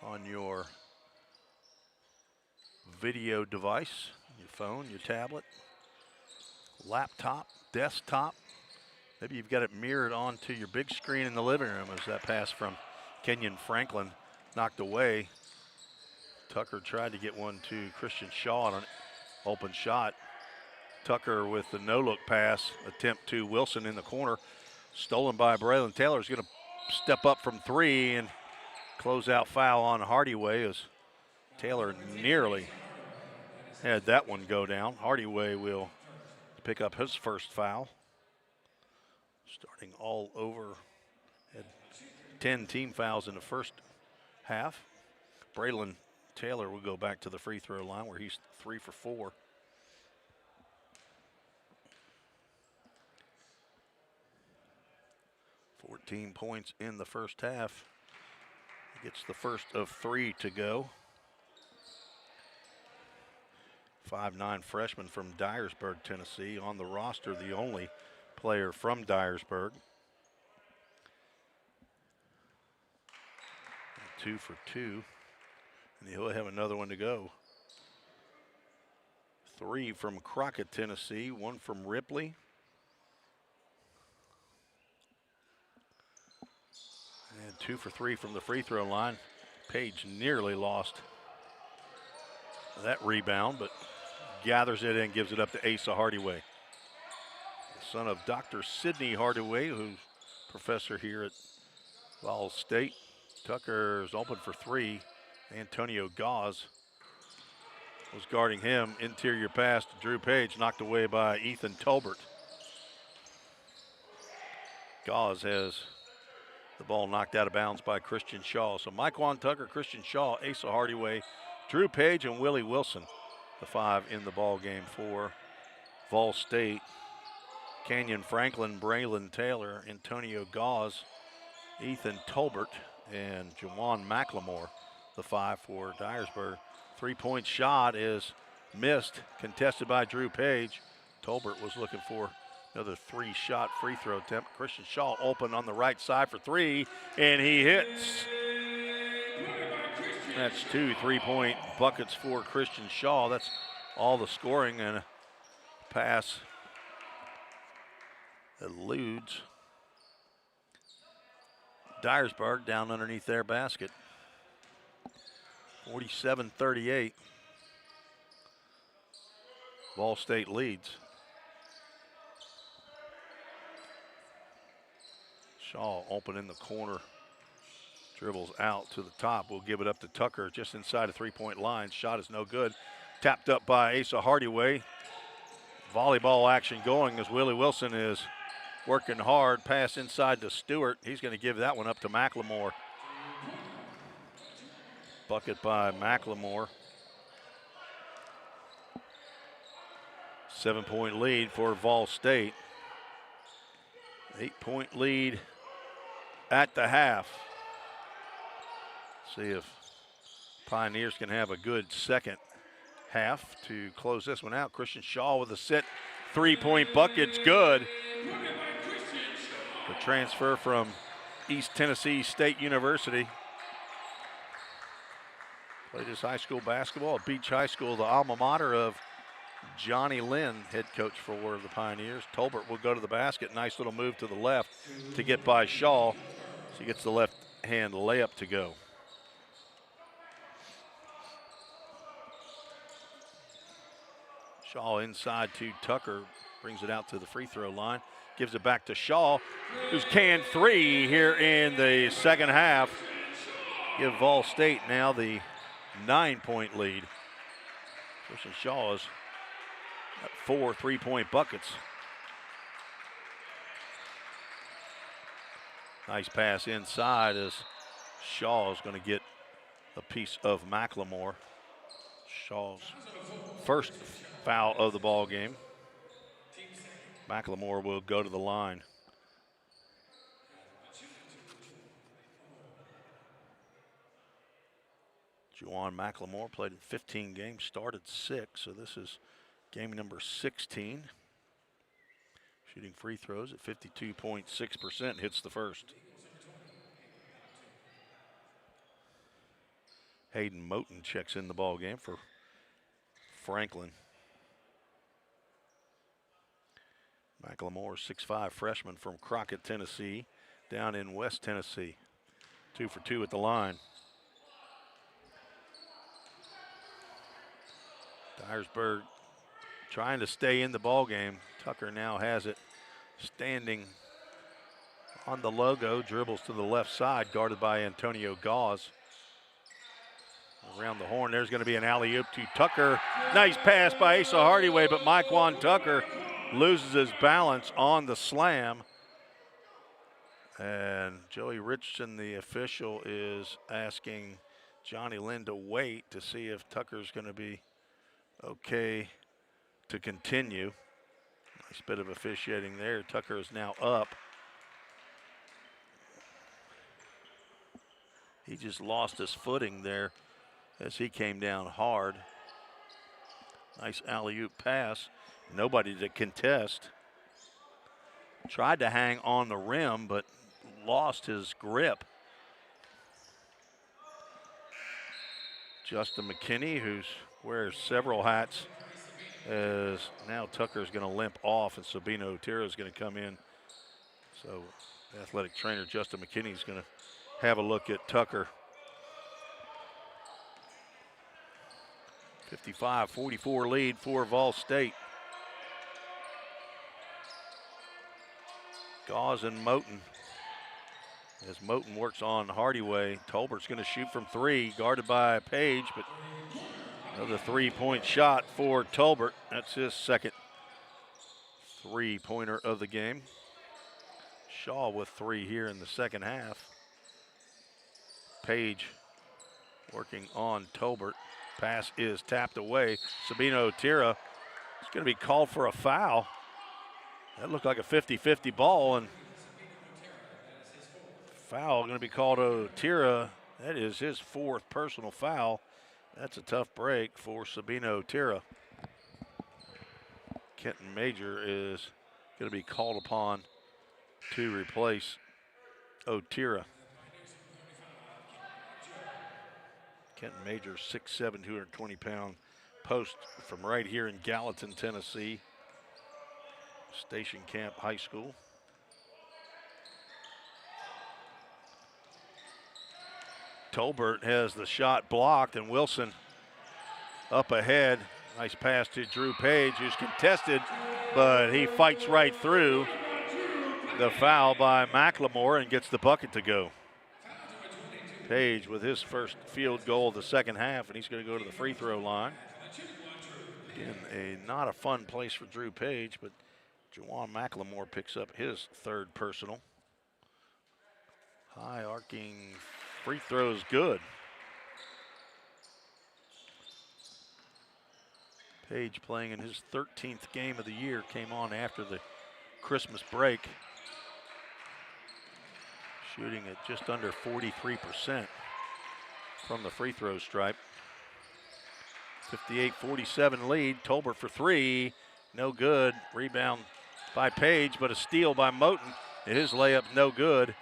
A: on your video device, your phone, your tablet, laptop, desktop. Maybe you've got it mirrored onto your big screen in the living room as that pass from Kenyon Franklin knocked away. Tucker tried to get one to Christian Shaw on an open shot. Tucker with the no-look pass attempt to Wilson in the corner. Stolen by Braylon Taylor. Is going to step up from 3 and close out foul on Hardyway as Taylor nearly had that one go down. Hardyway will pick up his first foul. Starting all over. Had 10 team fouls in the first half. Braylon Taylor will go back to the free throw line where he's 3 for 4. $14 points in the first half. He gets the first of 3 to go. 5'9" freshman from Dyersburg, Tennessee, on the roster, the only player from Dyersburg. 2 for 2, and he'll have another one to go. 3 from Crockett, Tennessee, 1 from Ripley. And 2 for 3 from the free throw line. Page nearly lost that rebound, but gathers it and gives it up to Asa Hardyway. son of Dr. Sidney Hardaway, who's professor here at Vol State. Tucker's open for three. Antonio Gauze was guarding him. Interior pass to Drew Page, knocked away by Ethan Tolbert. Gauze has the ball knocked out of bounds by Christian Shaw. So Myquan Tucker, Christian Shaw, Asa Hardaway, Drew Page, and Willie Wilson, the five in the ball game for Vol State. Kenyon Franklin, Braylon Taylor, Antonio Gauze, Ethan Tolbert, and Jawan McLemore, the five for Dyersburg. Three-point shot is missed, contested by Drew Page. Tolbert was looking for another three-shot free throw attempt. Christian Shaw open on the right side for three, and he hits. That's 2 3-point buckets for Christian Shaw. That's all the scoring, and a pass eludes Dyersburg down underneath their basket. 47-38. Vol State leads. Shaw open in the corner. Dribbles out to the top. We'll give it up to Tucker just inside the three-point line. Shot is no good. Tapped up by Asa Hardaway. Volleyball action going as Willie Wilson is working hard. Pass inside to Stewart. He's going to give that one up to McLemore. Bucket by McLemore. 7-point lead for Vol State. 8-point lead at the half. See if Pioneers can have a good second half to close this one out. Christian Shaw with a set three-point bucket's good. The transfer from East Tennessee State University. Played his high school basketball at Beach High School, the alma mater of Johnny Lynn, head coach for the Pioneers. Tolbert will go to the basket. Nice little move to the left to get by Shaw. So he gets the left hand layup to go. Shaw inside to Tucker, brings it out to the free throw line, gives it back to Shaw, who's canned three here in the second half. Give Vol State now the 9-point lead. Christian Shaw is at 4 3-point buckets. Nice pass inside as Shaw is going to get a piece of McLemore. Shaw's first foul of the ball game. McLemore will go to the line. Juwan McLemore played in 15 games, started 6, so this is game number 16. Shooting free throws at 52.6%, hits the first. Hayden Moten checks in the ball game for Franklin. McLemore, 6'5" freshman from Crockett, Tennessee, down in West Tennessee. 2 for 2 at the line. Dyersburg trying to stay in the ball game. Tucker now has it standing on the logo, dribbles to the left side, guarded by Antonio Gauze. Around the horn, there's going to be an alley-oop to Tucker. Nice pass by Asa Hardaway, but Myquan Tucker loses his balance on the slam. And Joey Richardson, the official, is asking Johnny Lynn to wait to see if Tucker's going to be okay to continue. Nice bit of officiating there. Tucker is now up. He just lost his footing there as he came down hard. Nice alley-oop pass. Nobody to contest. Tried to hang on the rim, but lost his grip. Justin McKinney, who wears several hats, as now Tucker's going to limp off and Sabino Otero is going to come in. So athletic trainer Justin McKinney is going to have a look at Tucker. 55-44 lead for Vol State. Gauze and Moten. As Moten works on Hardyway, Tolbert's going to shoot from 3, guarded by Page, but another 3-point shot for Tolbert. That's his second 3-pointer of the game. Shaw with 3 here in the second half. Page working on Tolbert. Pass is tapped away. Sabino Tira is going to be called for a foul. That looked like a 50-50 ball, and foul going to be called to Tira. That is his 4th personal foul. That's a tough break for Sabino Tira. Kenton Major is going to be called upon to replace Otira. Kenton Major, 6'7", 220-pound post from right here in Gallatin, Tennessee. Station Camp High School. Tolbert has the shot blocked, and Wilson up ahead. Nice pass to Drew Page, who's contested, but he fights right through the foul by McLemore and gets the bucket to go. Page with his first field goal of the second half, and he's going to go to the free throw line. Again, not a fun place for Drew Page, but Juwan McLemore picks up his 3rd personal. High arcing free throw is good. Page playing in his 13th game of the year, came on after the Christmas break. Shooting at just under 43% from the free throw stripe. 58-47 lead. Tolbert for 3, no good. Rebound by Page, but a steal by Moten. His layup no good.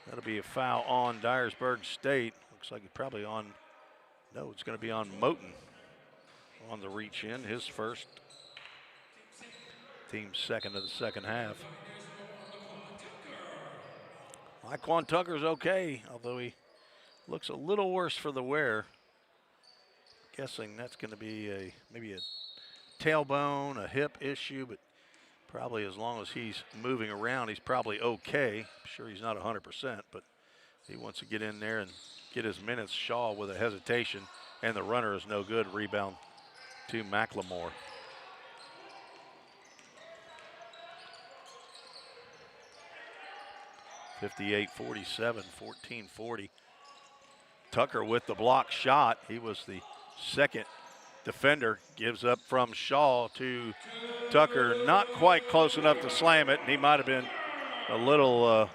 A: That'll be a foul on Dyersburg State. Looks like it's probably on, no, it's going to be on Moten on the reach in, his first. Team's second of the second half. Myquan Tucker's okay, although he looks a little worse for the wear. Guessing that's going to be maybe a tailbone, a hip issue, but probably as long as he's moving around, he's probably okay. I'm sure he's not 100%, but he wants to get in there and get his minutes. Shaw with a hesitation, and the runner is no good. Rebound to McLemore. (58-47), 14-40. Tucker with the block shot. He was the second defender. Gives up from Shaw to Tucker. Not quite close enough to slam it. He might have been a little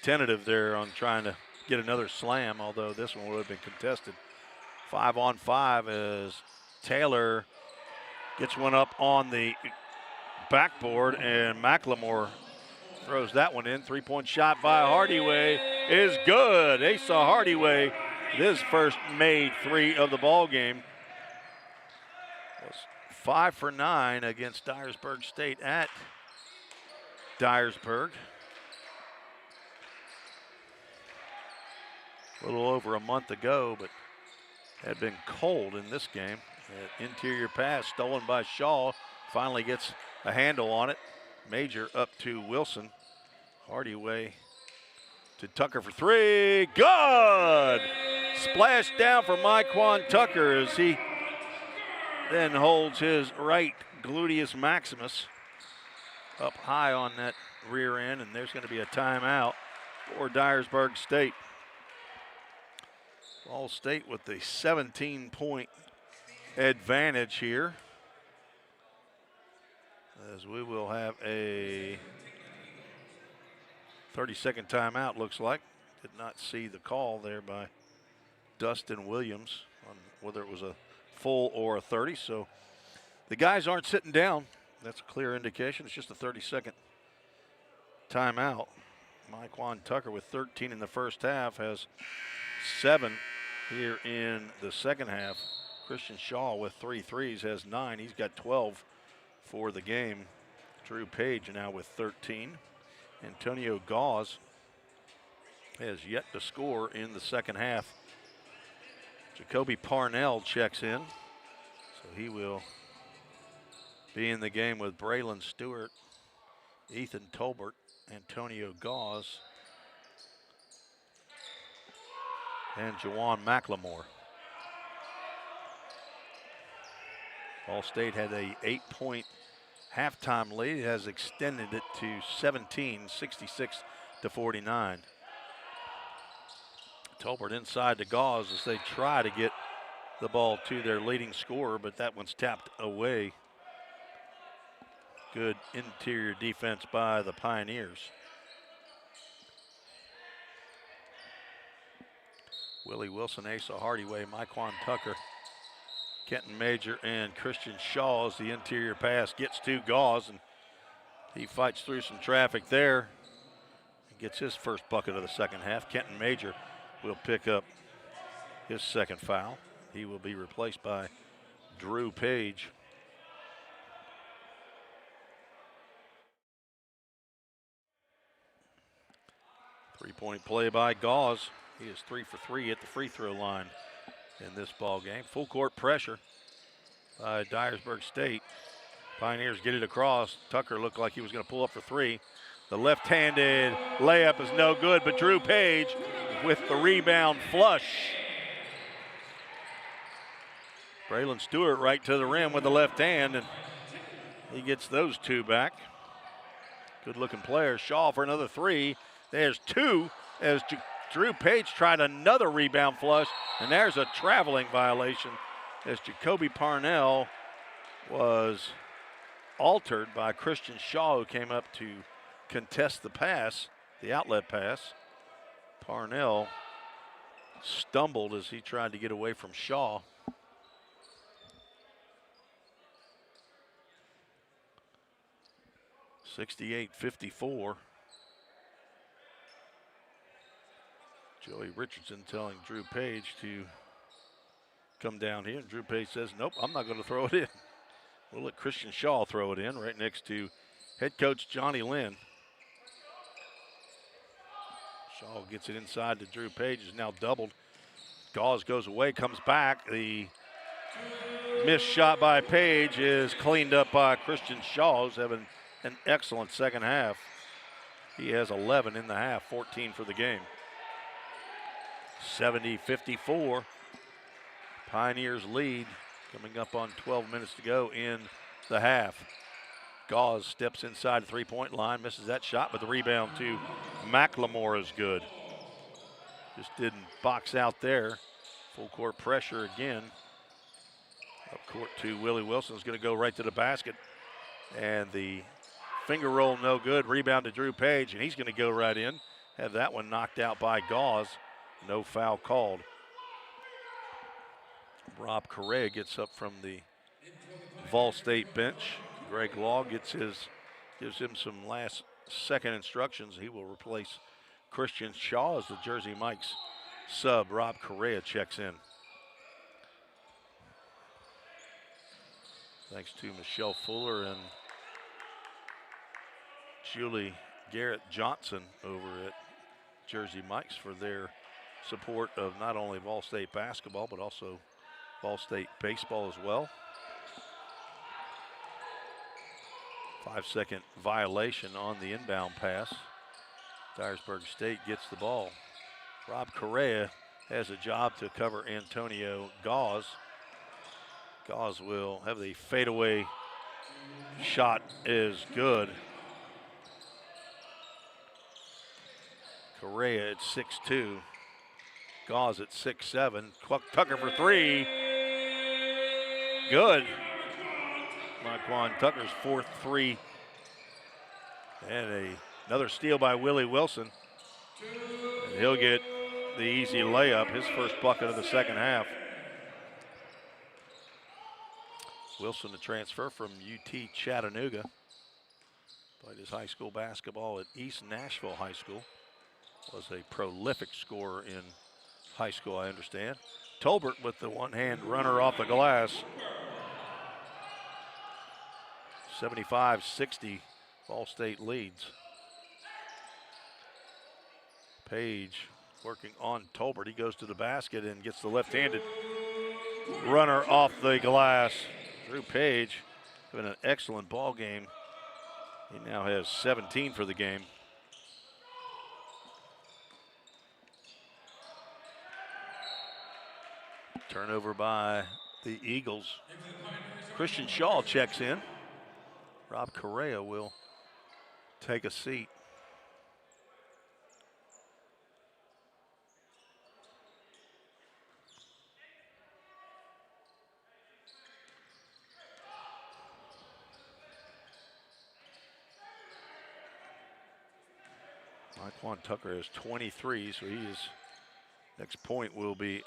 A: tentative there on trying to get another slam, although this one would have been contested. 5-on-5 as Taylor gets one up on the backboard, and McLemore throws that one in. 3-point shot by Hardyway is good. Asa Hardyway, his first made 3 of the ball game. Was 5 for 9 against Dyersburg State at Dyersburg. A little over a month ago, but had been cold in this game. Interior pass stolen by Shaw. Finally gets a handle on it. Major up to Wilson. Hardyway to Tucker for 3. Good! Splash down for Myquan Tucker as he then holds his right gluteus maximus up high on that rear end, and there's going to be a timeout for Dyersburg State. Ball State with the 17-point advantage here, as we will have a 30-second timeout, looks like. Did not see the call there by Dustin Williams on whether it was a full or a 30. So the guys aren't sitting down. That's a clear indication. It's just a 30-second timeout. Myquan Tucker with 13 in the first half has 7 here in the second half. Christian Shaw with 3 threes has 9. He's got 12 for the game. Drew Page now with 13. Antonio Gauze has yet to score in the second half. Jacoby Parnell checks in, so he will be in the game with Braylon Stewart Ethan Tolbert, Antonio Gauze, and Jawan McLemore. Ball State had a 8-point halftime lead. It has extended it to 17, 66-49. Tolbert inside to Gauze as they try to get the ball to their leading scorer, but that one's tapped away. Good interior defense by the Pioneers. Willie Wilson, Asa Hardyway, Myquan Tucker, Kenton Major, and Christian Shaw as the interior pass gets to Gauze, and he fights through some traffic there. He gets his first bucket of the second half. Kenton Major will pick up his second foul. He will be replaced by Drew Page. Three-point play by Gauze. He is 3 for 3 at the free throw line in this ball game. Full court pressure by Dyersburg State. Pioneers get it across. Tucker looked like he was going to pull up for three. The left-handed layup is no good, but Drew Page with the rebound flush. Braylon Stewart right to the rim with the left hand, and he gets those two back. Good-looking player. Shaw for another three. There's two as Drew Page tried another rebound flush, and there's a traveling violation as Jacoby Parnell was altered by Christian Shaw, who came up to contest the pass, the outlet pass. Parnell stumbled as he tried to get away from Shaw. (68-54). Joey Richardson telling Drew Page to come down here. And Drew Page says, nope, I'm not going to throw it in. We'll let Christian Shaw throw it in right next to head coach Johnny Lynn. Shaw gets it inside to Drew Page, is now doubled. Gauze goes away, comes back. The missed shot by Page is cleaned up by Christian Shaw, who's having an excellent second half. He has 11 in the half, 14 for the game. 70-54. Pioneers lead coming up on 12 minutes to go in the half. Gauze steps inside the three-point line, misses that shot, but the rebound to McLemore is good. Just didn't box out there. Full court pressure again. Up court to Willie Wilson, is going to go right to the basket. And the finger roll no good. Rebound to Drew Page, and he's going to go right in. Have that one knocked out by Gauze. No foul called. Rob Correa gets up from the Vol State bench. Greg Law gives him some last second instructions. He will replace Christian Shaw as the Jersey Mike's sub. Rob Correa checks in. Thanks to Michelle Fuller and Julie Garrett Johnson over at Jersey Mike's for their support of not only Vol State basketball, but also Vol State baseball as well. 5-second violation on the inbound pass. Dyersburg State gets the ball. Rob Correa has a job to cover Antonio Gauze. Gauze will have the fadeaway shot is good. Correa at 6'2". Gauze at 6'7". Tucker for three. Good. Myquan Tucker's fourth three. And another steal by Willie Wilson. And he'll get the easy layup, his first bucket of the second half. Wilson, a transfer from UT Chattanooga. Played his high school basketball at East Nashville High School. Was a prolific scorer in high school, I understand. Tolbert with the one-hand runner off the glass. 75-60, Vol State leads. Page working on Tolbert. He goes to the basket and gets the left-handed runner off the glass. Drew Page having an excellent ball game He now has 17 for the game. Turnover by the Eagles. Christian Shaw checks in. Rob Correa will take a seat. Myquan Tucker has 23, so he is, next point will be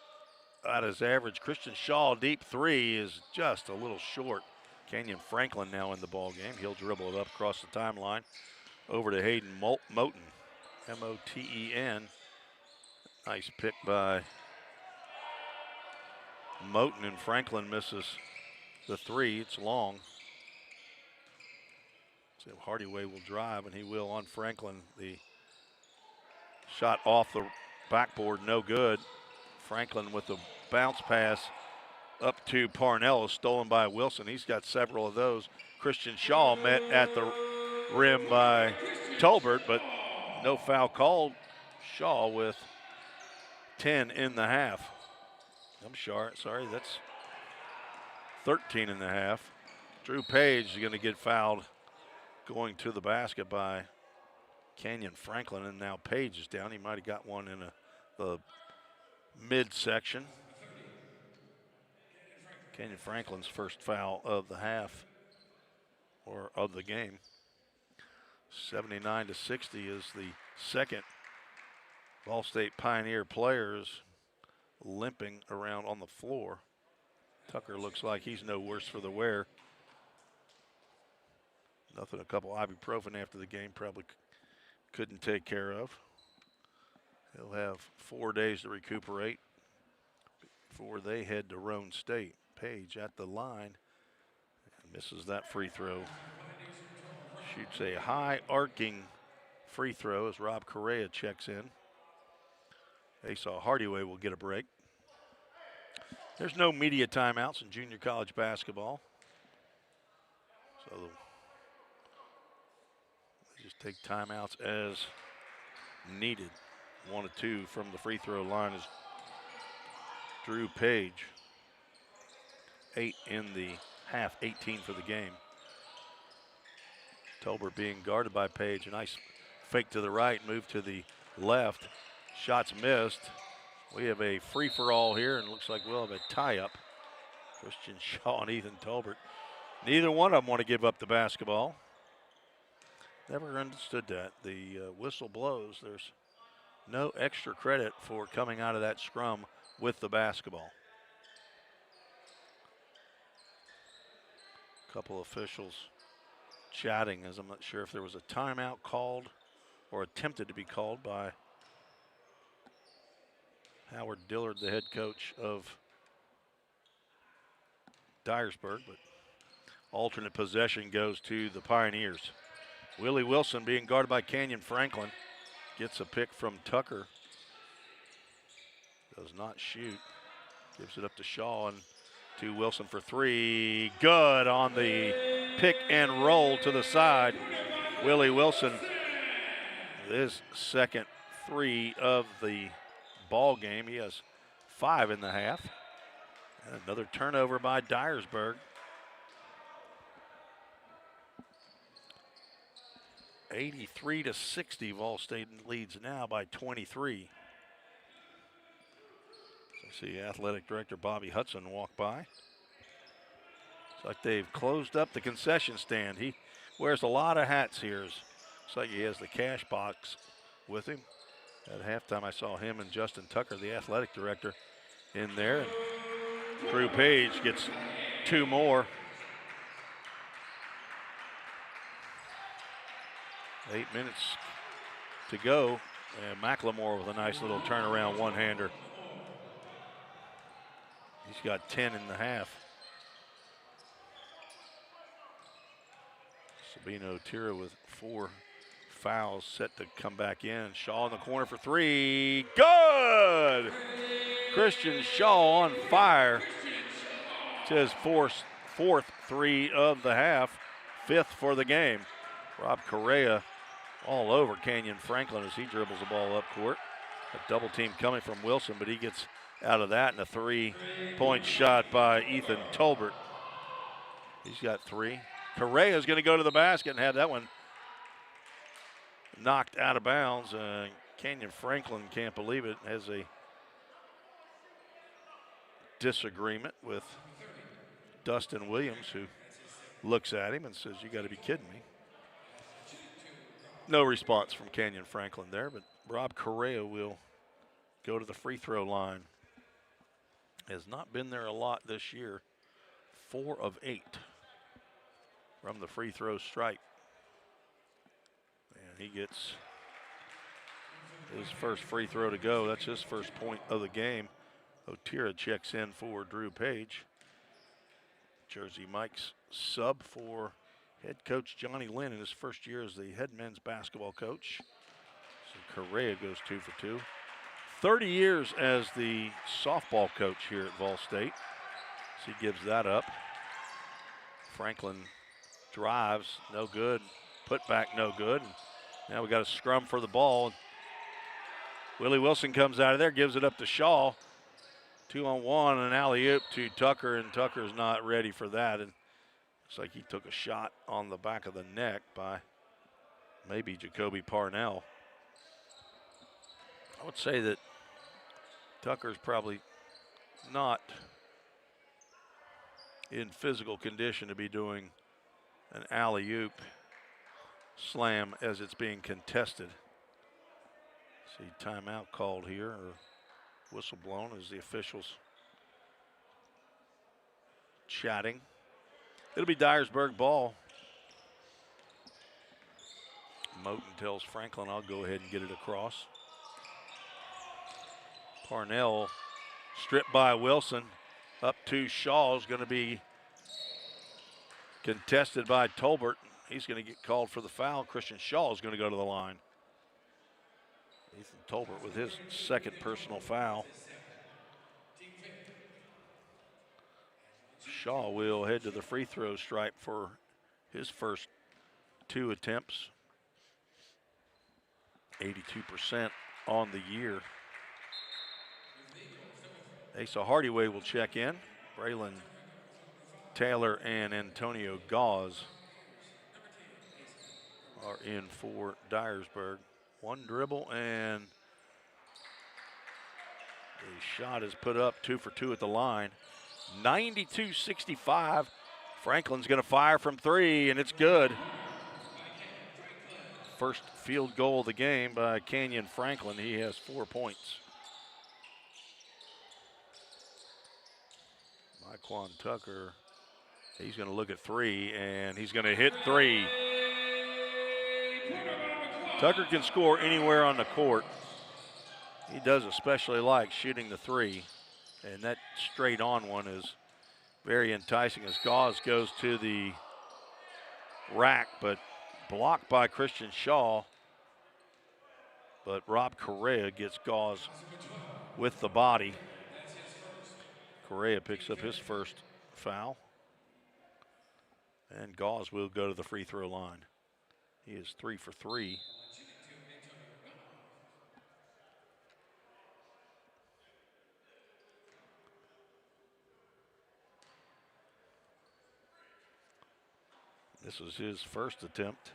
A: at his average. Christian Shaw, deep three, is just a little short. Kenyon Franklin now in the ball game. He'll dribble it up across the timeline over to Hayden Moten, M-O-T-E-N. Nice pick by Moten, and Franklin misses the three. It's long. So Hardyway will drive, and he will on Franklin. The shot off the backboard, no good. Franklin with the bounce pass up to Parnell, stolen by Wilson. He's got several of those. Christian Shaw met at the rim by Tolbert, but no foul called. Shaw with 10 in the half. I'm sorry, that's 13 in the half. Drew Page is going to get fouled going to the basket by Kenyon Franklin, and now Page is down. He might have got one in the midsection. Kenyon Franklin's first foul of the half, or of the game. 79-60 is the second. Ball State Pioneer players limping around on the floor. Tucker looks like he's no worse for the wear. Nothing a couple ibuprofen after the game probably couldn't take care of. He'll have 4 days to recuperate before they head to Roane State. Page at the line and misses that free throw. Shoots a high arcing free throw as Rob Correa checks in. Asa Hardyway will get a break. There's no media timeouts in junior college basketball, so they just take timeouts as needed. 1 of 2 from the free throw line is Drew Page. 8 in the half, 18 for the game. Tolbert being guarded by Page. A nice fake to the right, move to the left. Shots missed. We have a free-for-all here, and it looks like we'll have a tie-up. Christian Shaw and Ethan Tolbert. Neither one of them want to give up the basketball. Never understood that. The whistle blows. There's no extra credit for coming out of that scrum with the basketball. Couple officials chatting, as I'm not sure if there was a timeout called or attempted to be called by Howard Dillard, the head coach of Dyersburg, but alternate possession goes to the Pioneers. Willie Wilson being guarded by Kenyon Franklin. Gets a pick from Tucker. Does not shoot. Gives it up to Shaw and to Wilson for three. Good on the pick and roll to the side. Willie Wilson, his second three of the ball game. He has 5 in the half. And another turnover by Dyersburg. 83-60, Vol State leads now by 23. So see athletic director Bobby Hudson walk by. It's like they've closed up the concession stand. He wears a lot of hats here. Looks like he has the cash box with him. At halftime, I saw him and Justin Tucker, the athletic director, in there. And Drew Page gets 2 more. 8 minutes to go, and McLemore with a nice little turnaround one-hander. He's got 10 in the half. Sabino Tira with 4 fouls set to come back in. Shaw in the corner for 3. Good! Christian Shaw on fire. It's his fourth 3 of the half, 5th for the game. Rob Correa all over Kenyon Franklin as he dribbles the ball up court. A double team coming from Wilson, but he gets out of that, and a 3-point shot by Ethan Tolbert. He's got 3. Correa's going to go to the basket and have that one knocked out of bounds. Kenyon Franklin can't believe it, has a disagreement with Dustin Williams, who looks at him and says, "You got to be kidding me." No response from Kenyon Franklin there, but Rob Correa will go to the free throw line. Has not been there a lot this year. 4 of 8 from the free throw stripe. And he gets his first free throw to go. That's his first point of the game. Otira checks in for Drew Page. Jersey Mike's sub for head coach Johnny Lynn in his first year as the head men's basketball coach. So Correa goes 2 for 2. 30 years as the softball coach here at Vol State. So he gives that up. Franklin drives, no good. Put back, no good. Now we got a scrum for the ball. Willie Wilson comes out of there, gives it up to Shaw. 2-on-1, an alley-oop to Tucker, and Tucker's not ready for that. And looks like he took a shot on the back of the neck by maybe Jacoby Parnell. I would say that Tucker's probably not in physical condition to be doing an alley-oop slam as it's being contested. See timeout called here, or whistle blown as the officials chatting. It'll be Dyersburg ball. Moten tells Franklin, "I'll go ahead and get it across." Parnell stripped by Wilson. Up to Shaw is going to be contested by Tolbert. He's going to get called for the foul. Christian Shaw is going to go to the line. Ethan Tolbert with his second personal foul. Shaw will head to the free throw stripe for his first 2 attempts. 82% on the year. Asa Hardyway will check in. Braylon Taylor and Antonio Gauze are in for Dyersburg. 1 dribble, and the shot is put up. 2 for 2 at the line. 92-65. Franklin's going to fire from 3, and it's good. First field goal of the game by Kenyon Franklin. He has 4 points. Myquan Tucker, he's going to look at 3, and he's going to hit 3. Tucker can score anywhere on the court. He does especially like shooting the 3, and that straight on one is very enticing as Gauze goes to the rack, but blocked by Christian Shaw. But Rob Correa gets Gauze with the body. Correa picks up his first foul. And Gauze will go to the free throw line. He is 3 for 3. This was his first attempt.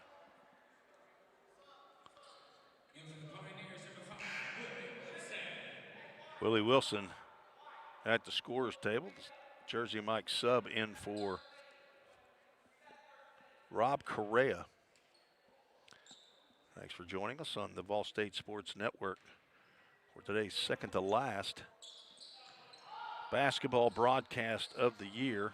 A: Willie Wilson at the scorer's table. Jersey Mike sub in for Rob Correa. Thanks for joining us on the Vol State Sports Network for today's second to last basketball broadcast of the year.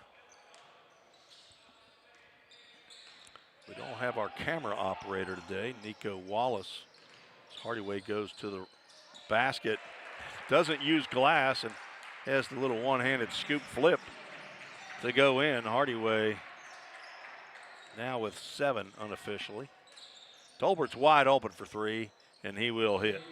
A: We don't have our camera operator today, Nico Wallace. Hardyway goes to the basket, doesn't use glass, and has the little one-handed scoop flip to go in. Hardyway now with 7 unofficially. Tolbert's wide open for 3, and he will hit.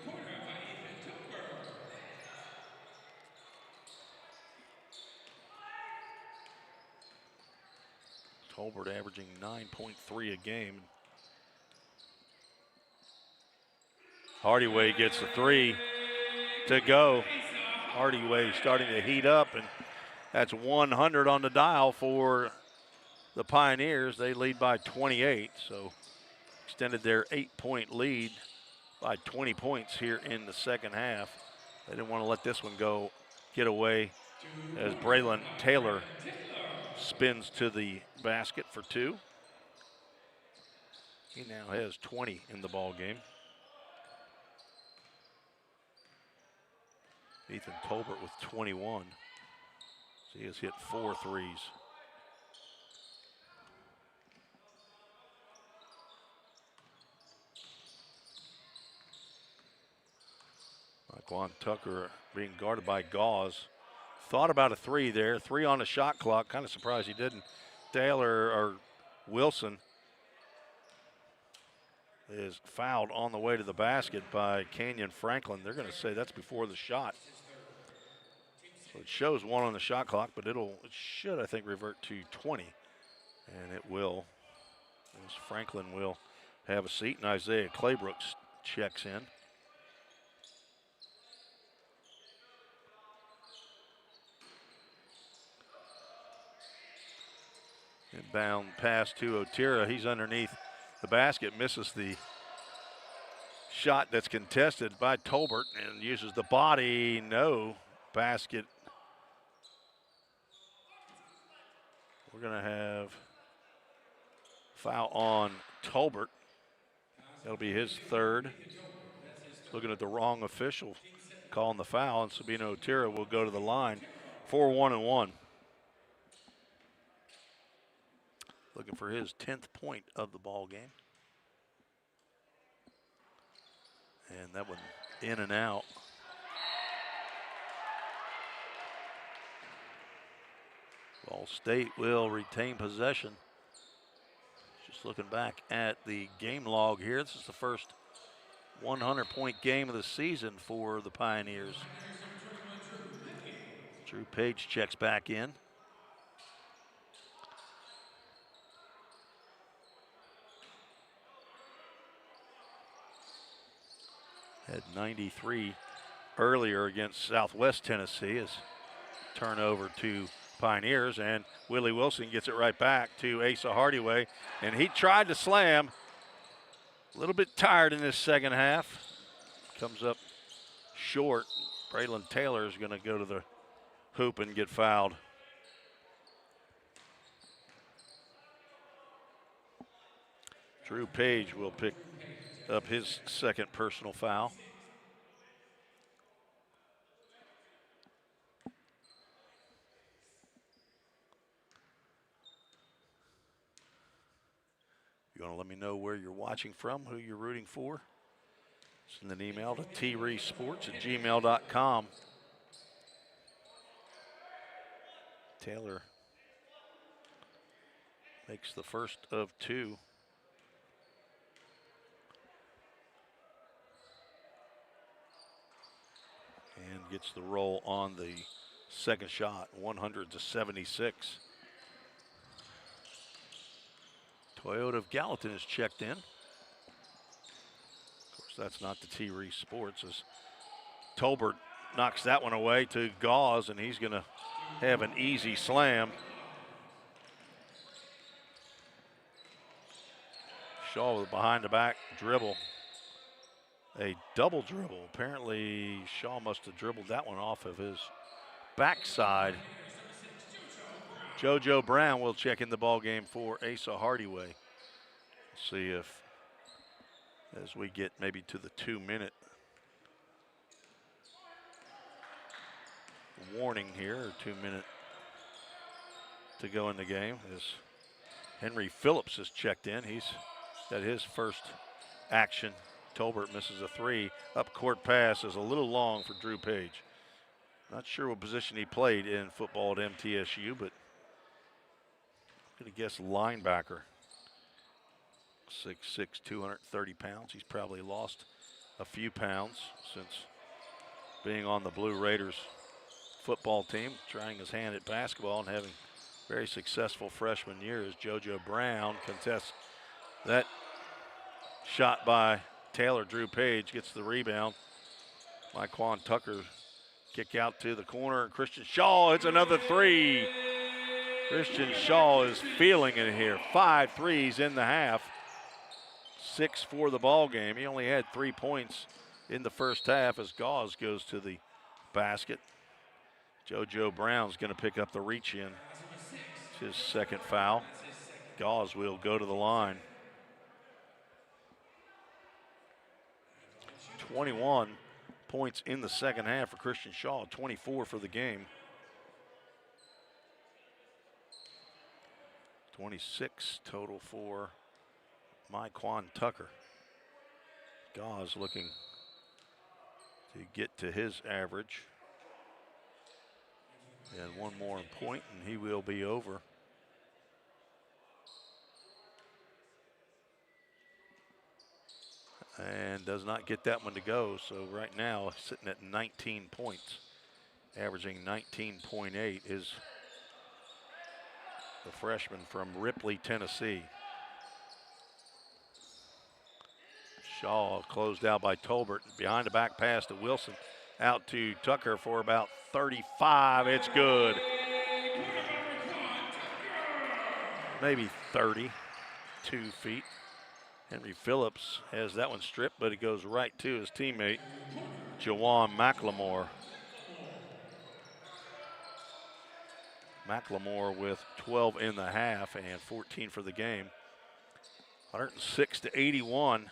A: Tolbert averaging 9.3 a game. Hardyway gets the three to go. Hardyway starting to heat up, and that's 100 on the dial for the Pioneers. They lead by 28, so extended their 8-point lead by 20 points here in the second half. They didn't want to let this one get away as Braylon Taylor spins to the basket for two. He now has 20 in the ball game. Ethan Tolbert with 21. So he has hit 4 threes. Quan Tucker being guarded by Gauze. Thought about a three there. 3 on the shot clock. Kind of surprised he didn't. Taylor or Wilson is fouled on the way to the basket by Kenyon Franklin. They're going to say that's before the shot. So it shows 1 on the shot clock, but it should, I think, revert to 20. And it will. As Franklin will have a seat, and Isaiah Claybrooks checks in. Inbound pass to Otira. He's underneath the basket, misses the shot that's contested by Tolbert and uses the body. No basket. We're going to have foul on Tolbert. That'll be his third. Looking at the wrong official calling the foul, and Sabino Otira will go to the line for 1-1. Looking for his 10th point of the ball game. And that one in and out. Ball State will retain possession. Just looking back at the game log here, this is the first 100-point game of the season for the Pioneers. Drew Page checks back in. Had 93 earlier against Southwest Tennessee. As turnover to Pioneers, and Willie Wilson gets it right back to Asa Hardyway, and he tried to slam. A little bit tired in this second half. Comes up short. Braylon Taylor is going to go to the hoop and get fouled. Drew Page will pick up his second personal foul. You want to let me know where you're watching from, who you're rooting for? Send an email to treesports@gmail.com. Taylor makes the first of 2. And gets the roll on the second shot, 100-76. Toyota of Gallatin is checked in. Of course, that's not the T-Reese Sports, as Tolbert knocks that one away to Gauze, and he's going to have an easy slam. Shaw with a behind-the-back dribble. A double dribble. Apparently, Shaw must have dribbled that one off of his backside. JoJo Brown will check in the ball game for Asa Hardyway. See if, as we get maybe to the 2-minute warning here, or 2-minute to go in the game, as Henry Phillips has checked in. He's got his first action. Tolbert misses a 3. Up court pass is a little long for Drew Page. Not sure what position he played in football at MTSU, but I'm going to guess linebacker. 6'6", 230 pounds. He's probably lost a few pounds since being on the Blue Raiders football team, trying his hand at basketball and having very successful freshman year as JoJo Brown contests that shot by Taylor, Drew Page gets the rebound. Myquan Tucker kick out to the corner. Christian Shaw hits another three. Christian Shaw is feeling it here. 5 threes in the half. 6 for the ball game. He only had 3 points in the first half as Gauze goes to the basket. JoJo Brown's going to pick up the reach in. It's his second foul. Gauze will go to the line. 21 points in the second half for Christian Shaw, 24 for the game. 26 total for Myquan Tucker. Gauze looking to get to his average. And one more point, and he will be over. And does not get that one to go. So right now, sitting at 19 points, averaging 19.8 is the freshman from Ripley, Tennessee. Shaw closed out by Tolbert. Behind the back pass to Wilson. Out to Tucker for about 35. It's good. Maybe 32 feet. Henry Phillips has that one stripped, but it goes right to his teammate, Jawan McLemore. McLemore with 12 in the half and 14 for the game. 106-81.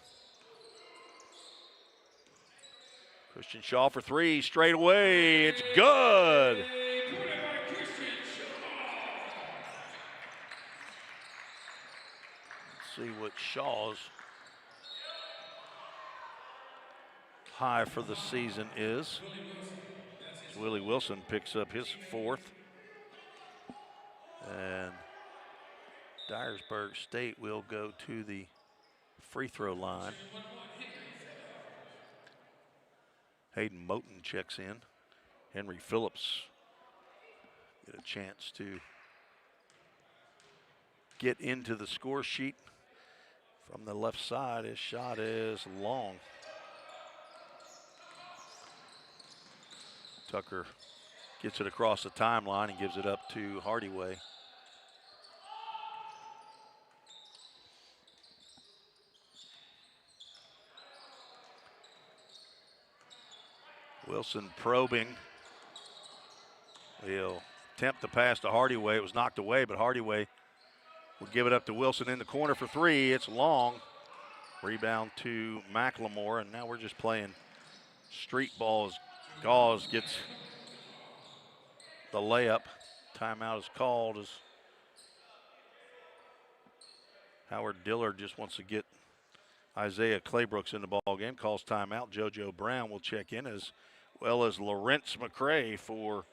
A: Christian Shaw for three, straight away, it's good. Let's see what Shaw's high for the season is. Willie Wilson picks up his fourth. And Dyersburg State will go to the free throw line. Hayden Moten checks in. Henry Phillips get a chance to get into the score sheet. From the left side, his shot is long. Tucker gets it across the timeline and gives it up to Hardyway. Wilson probing. He'll attempt the pass to Hardyway. It was knocked away, but Hardyway will give it up to Wilson in the corner for three. It's long. Rebound to McLemore, and now we're just playing street balls. Gauze gets the layup. Timeout is called as Howard Dillard just wants to get Isaiah Claybrooks in the ball game. Calls timeout. JoJo Brown will check in as well as Lawrence McCray for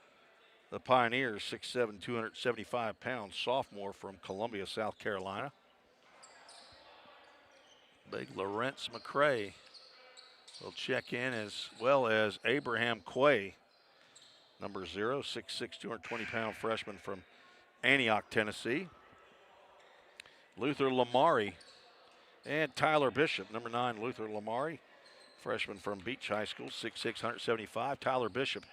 A: the Pioneers, 6'7", 275 pounds, sophomore from Columbia, South Carolina. Big Lawrence McCray will check in as well as Abraham Quay, number 0, 6'6", 220-pound freshman from Antioch, Tennessee. Luther Lamari and Tyler Bishop, number 9, Luther Lamari, freshman from Beach High School, 6'6", 175. Tyler Bishop,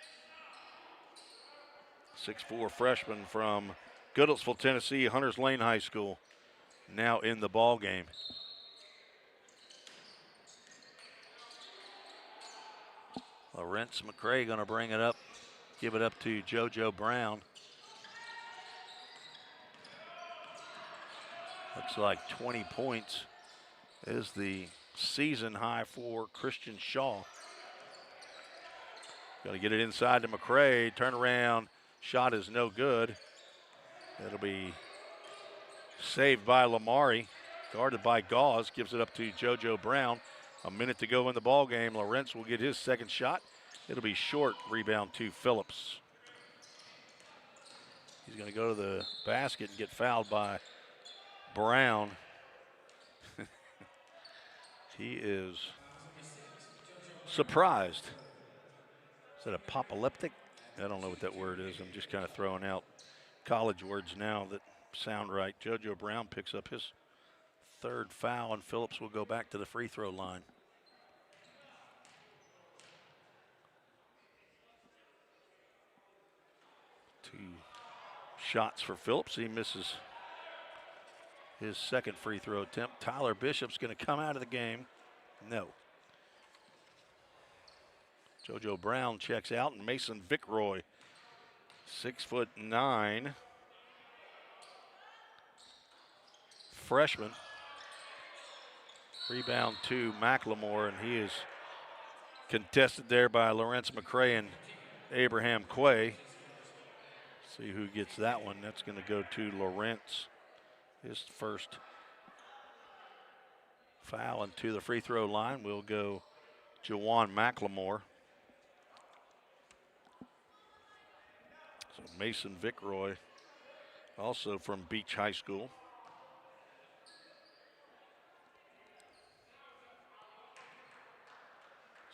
A: 6'4", freshman from Goodlettsville, Tennessee, Hunters Lane High School, now in the ball game. Lawrence McCray going to bring it up, give it up to JoJo Brown. Looks like 20 points is the season high for Christian Shaw. Going to get it inside to McCray, turn around, shot is no good. It'll be saved by Lamari, guarded by Gauze, gives it up to JoJo Brown. A minute to go in the ball game. Lawrence will get his second shot. It'll be short. Rebound to Phillips. He's going to go to the basket and get fouled by Brown. He is surprised. Is that apocalyptic? I don't know what that word is. I'm just kind of throwing out college words now that sound right. JoJo Brown picks up his third foul, and Phillips will go back to the free throw line. 2 shots for Phillips. He misses his second free throw attempt. Tyler Bishop's going to come out of the game. No. JoJo Brown checks out, and Mason Vickroy, 6'9", freshman. Rebound to McLemore, and he is contested there by Lawrence McCray and Abraham Quay. See who gets that one. That's going to go to Lawrence. His first foul, and to the free throw line will go Jawan McLemore. So Mason Vickroy, also from Beach High School.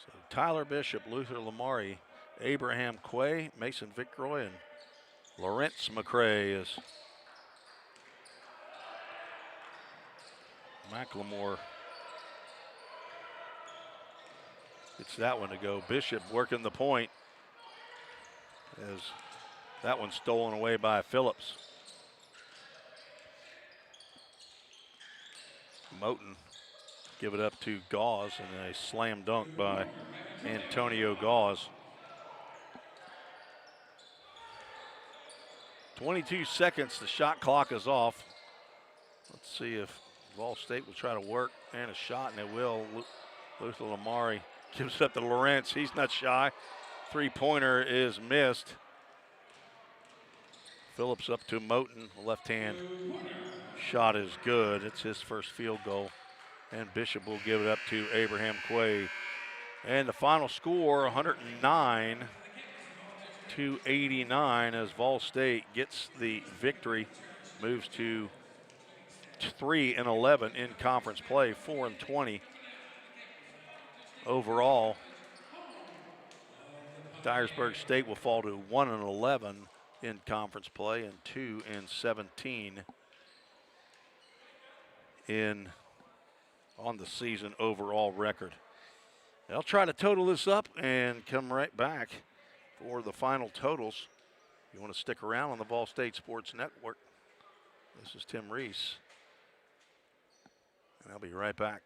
A: So Tyler Bishop, Luther Lamari, Abraham Quay, Mason Vickroy, and Lawrence McCray is McLemore. Gets that one to go. Bishop working the point as that one's stolen away by Phillips. Moten give it up to Gauze, and a slam dunk by Antonio Gauze. 22 seconds, the shot clock is off. Let's see if Ball State will try to work and a shot, and it will. Luther Lamari gives it up to Lawrence. He's not shy. Three-pointer is missed. Phillips up to Moten. Left hand shot is good. It's his first field goal. And Bishop will give it up to Abraham Quay. And the final score, 109-89, as Vol State gets the victory, moves to 3-11 in conference play, 4-20 overall. Dyersburg State will fall to 1-11 in conference play and 2-17 on the season overall record. I'll try to total this up and come right back for the final totals. If you want to stick around on the Vol State Sports Network, this is Tim Reese, and I'll be right back.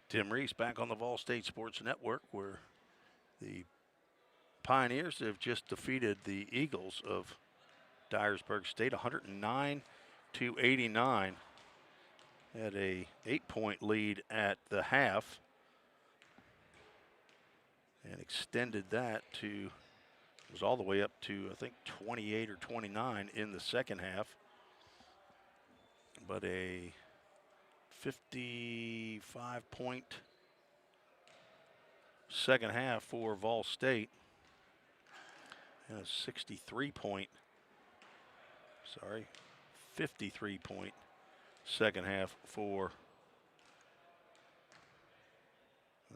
A: Tim Reese back on the Vol State Sports Network, where the Pioneers have just defeated the Eagles of Dyersburg State 109-89. Had a 8-point lead at the half and extended that to, it was all the way up to I think 28 or 29 in the second half. But a 55-point second half for Vol State, and a 53-point second half for,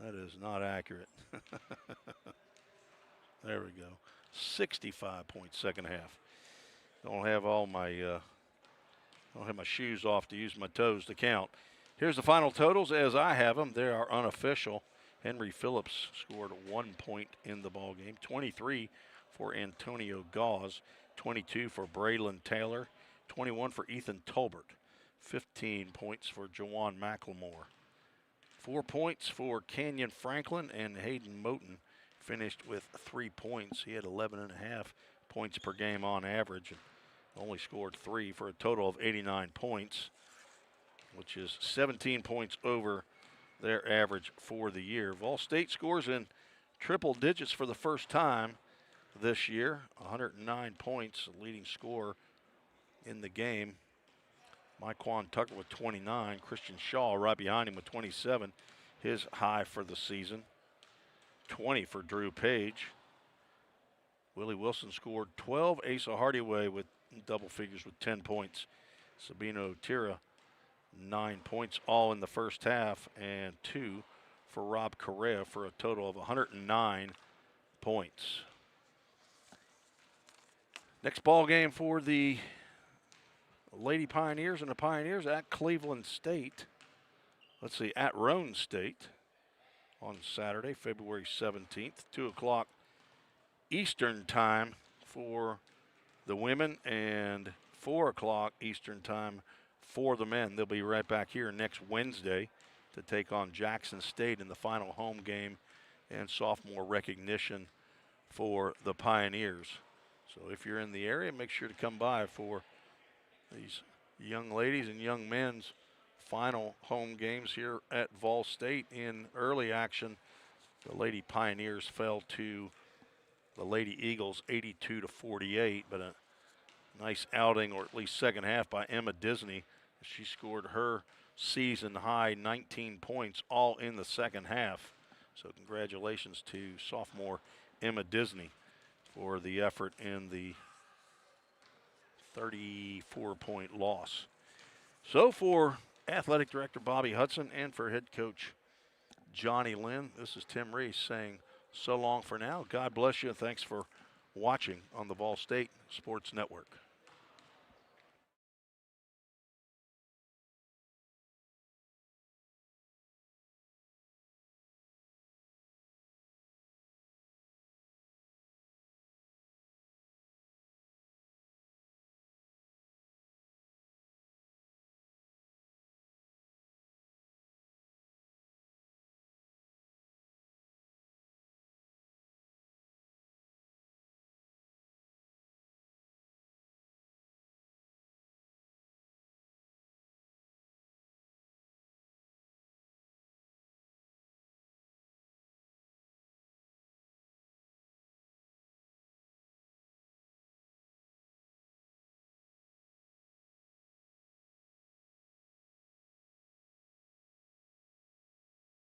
A: that is not accurate. There we go. 65-point second half. Don't have all my don't have my shoes off to use my toes to count. Here's the final totals as I have them. They are unofficial. Henry Phillips scored 1 point in the ball game. 23 for Antonio Gauze. 22 for Braylon Taylor. 21 for Ethan Tolbert. 15 points for Jawan McLemore. 4 points for Canyon Franklin, and Hayden Moten finished with 3 points. He had 11.5 points per game on average and only scored 3 for a total of 89 points, which is 17 points over their average for the year. Vol State scores in triple digits for the first time this year. 109 points, the leading scorer in the game. Myquan Tucker with 29. Christian Shaw right behind him with 27. His high for the season. 20 for Drew Page. Willie Wilson scored 12. Asa Hardyway with double figures with 10 points. Sabino Tira, 9 points all in the first half, and 2 for Rob Correa for a total of 109 points. Next ball game for the Lady Pioneers and the Pioneers at Cleveland State. Let's see, at Roane State on Saturday, February 17th, 2 o'clock Eastern time for the women and 4 o'clock Eastern time for the men. They'll be right back here next Wednesday to take on Jackson State in the final home game and sophomore recognition for the Pioneers. So if you're in the area, make sure to come by for these young ladies and young men's final home games here at Vol State. In early action, the Lady Pioneers fell to the Lady Eagles 82-48, but a nice outing, or at least second half, by Emma Disney. She scored her season high 19 points all in the second half. So congratulations to sophomore Emma Disney for the effort in the 34-point loss. So for Athletic Director Bobby Hudson and for head coach Johnny Lynn, this is Tim Reese saying so long for now. God bless you, and thanks for watching on the Vol State Sports Network.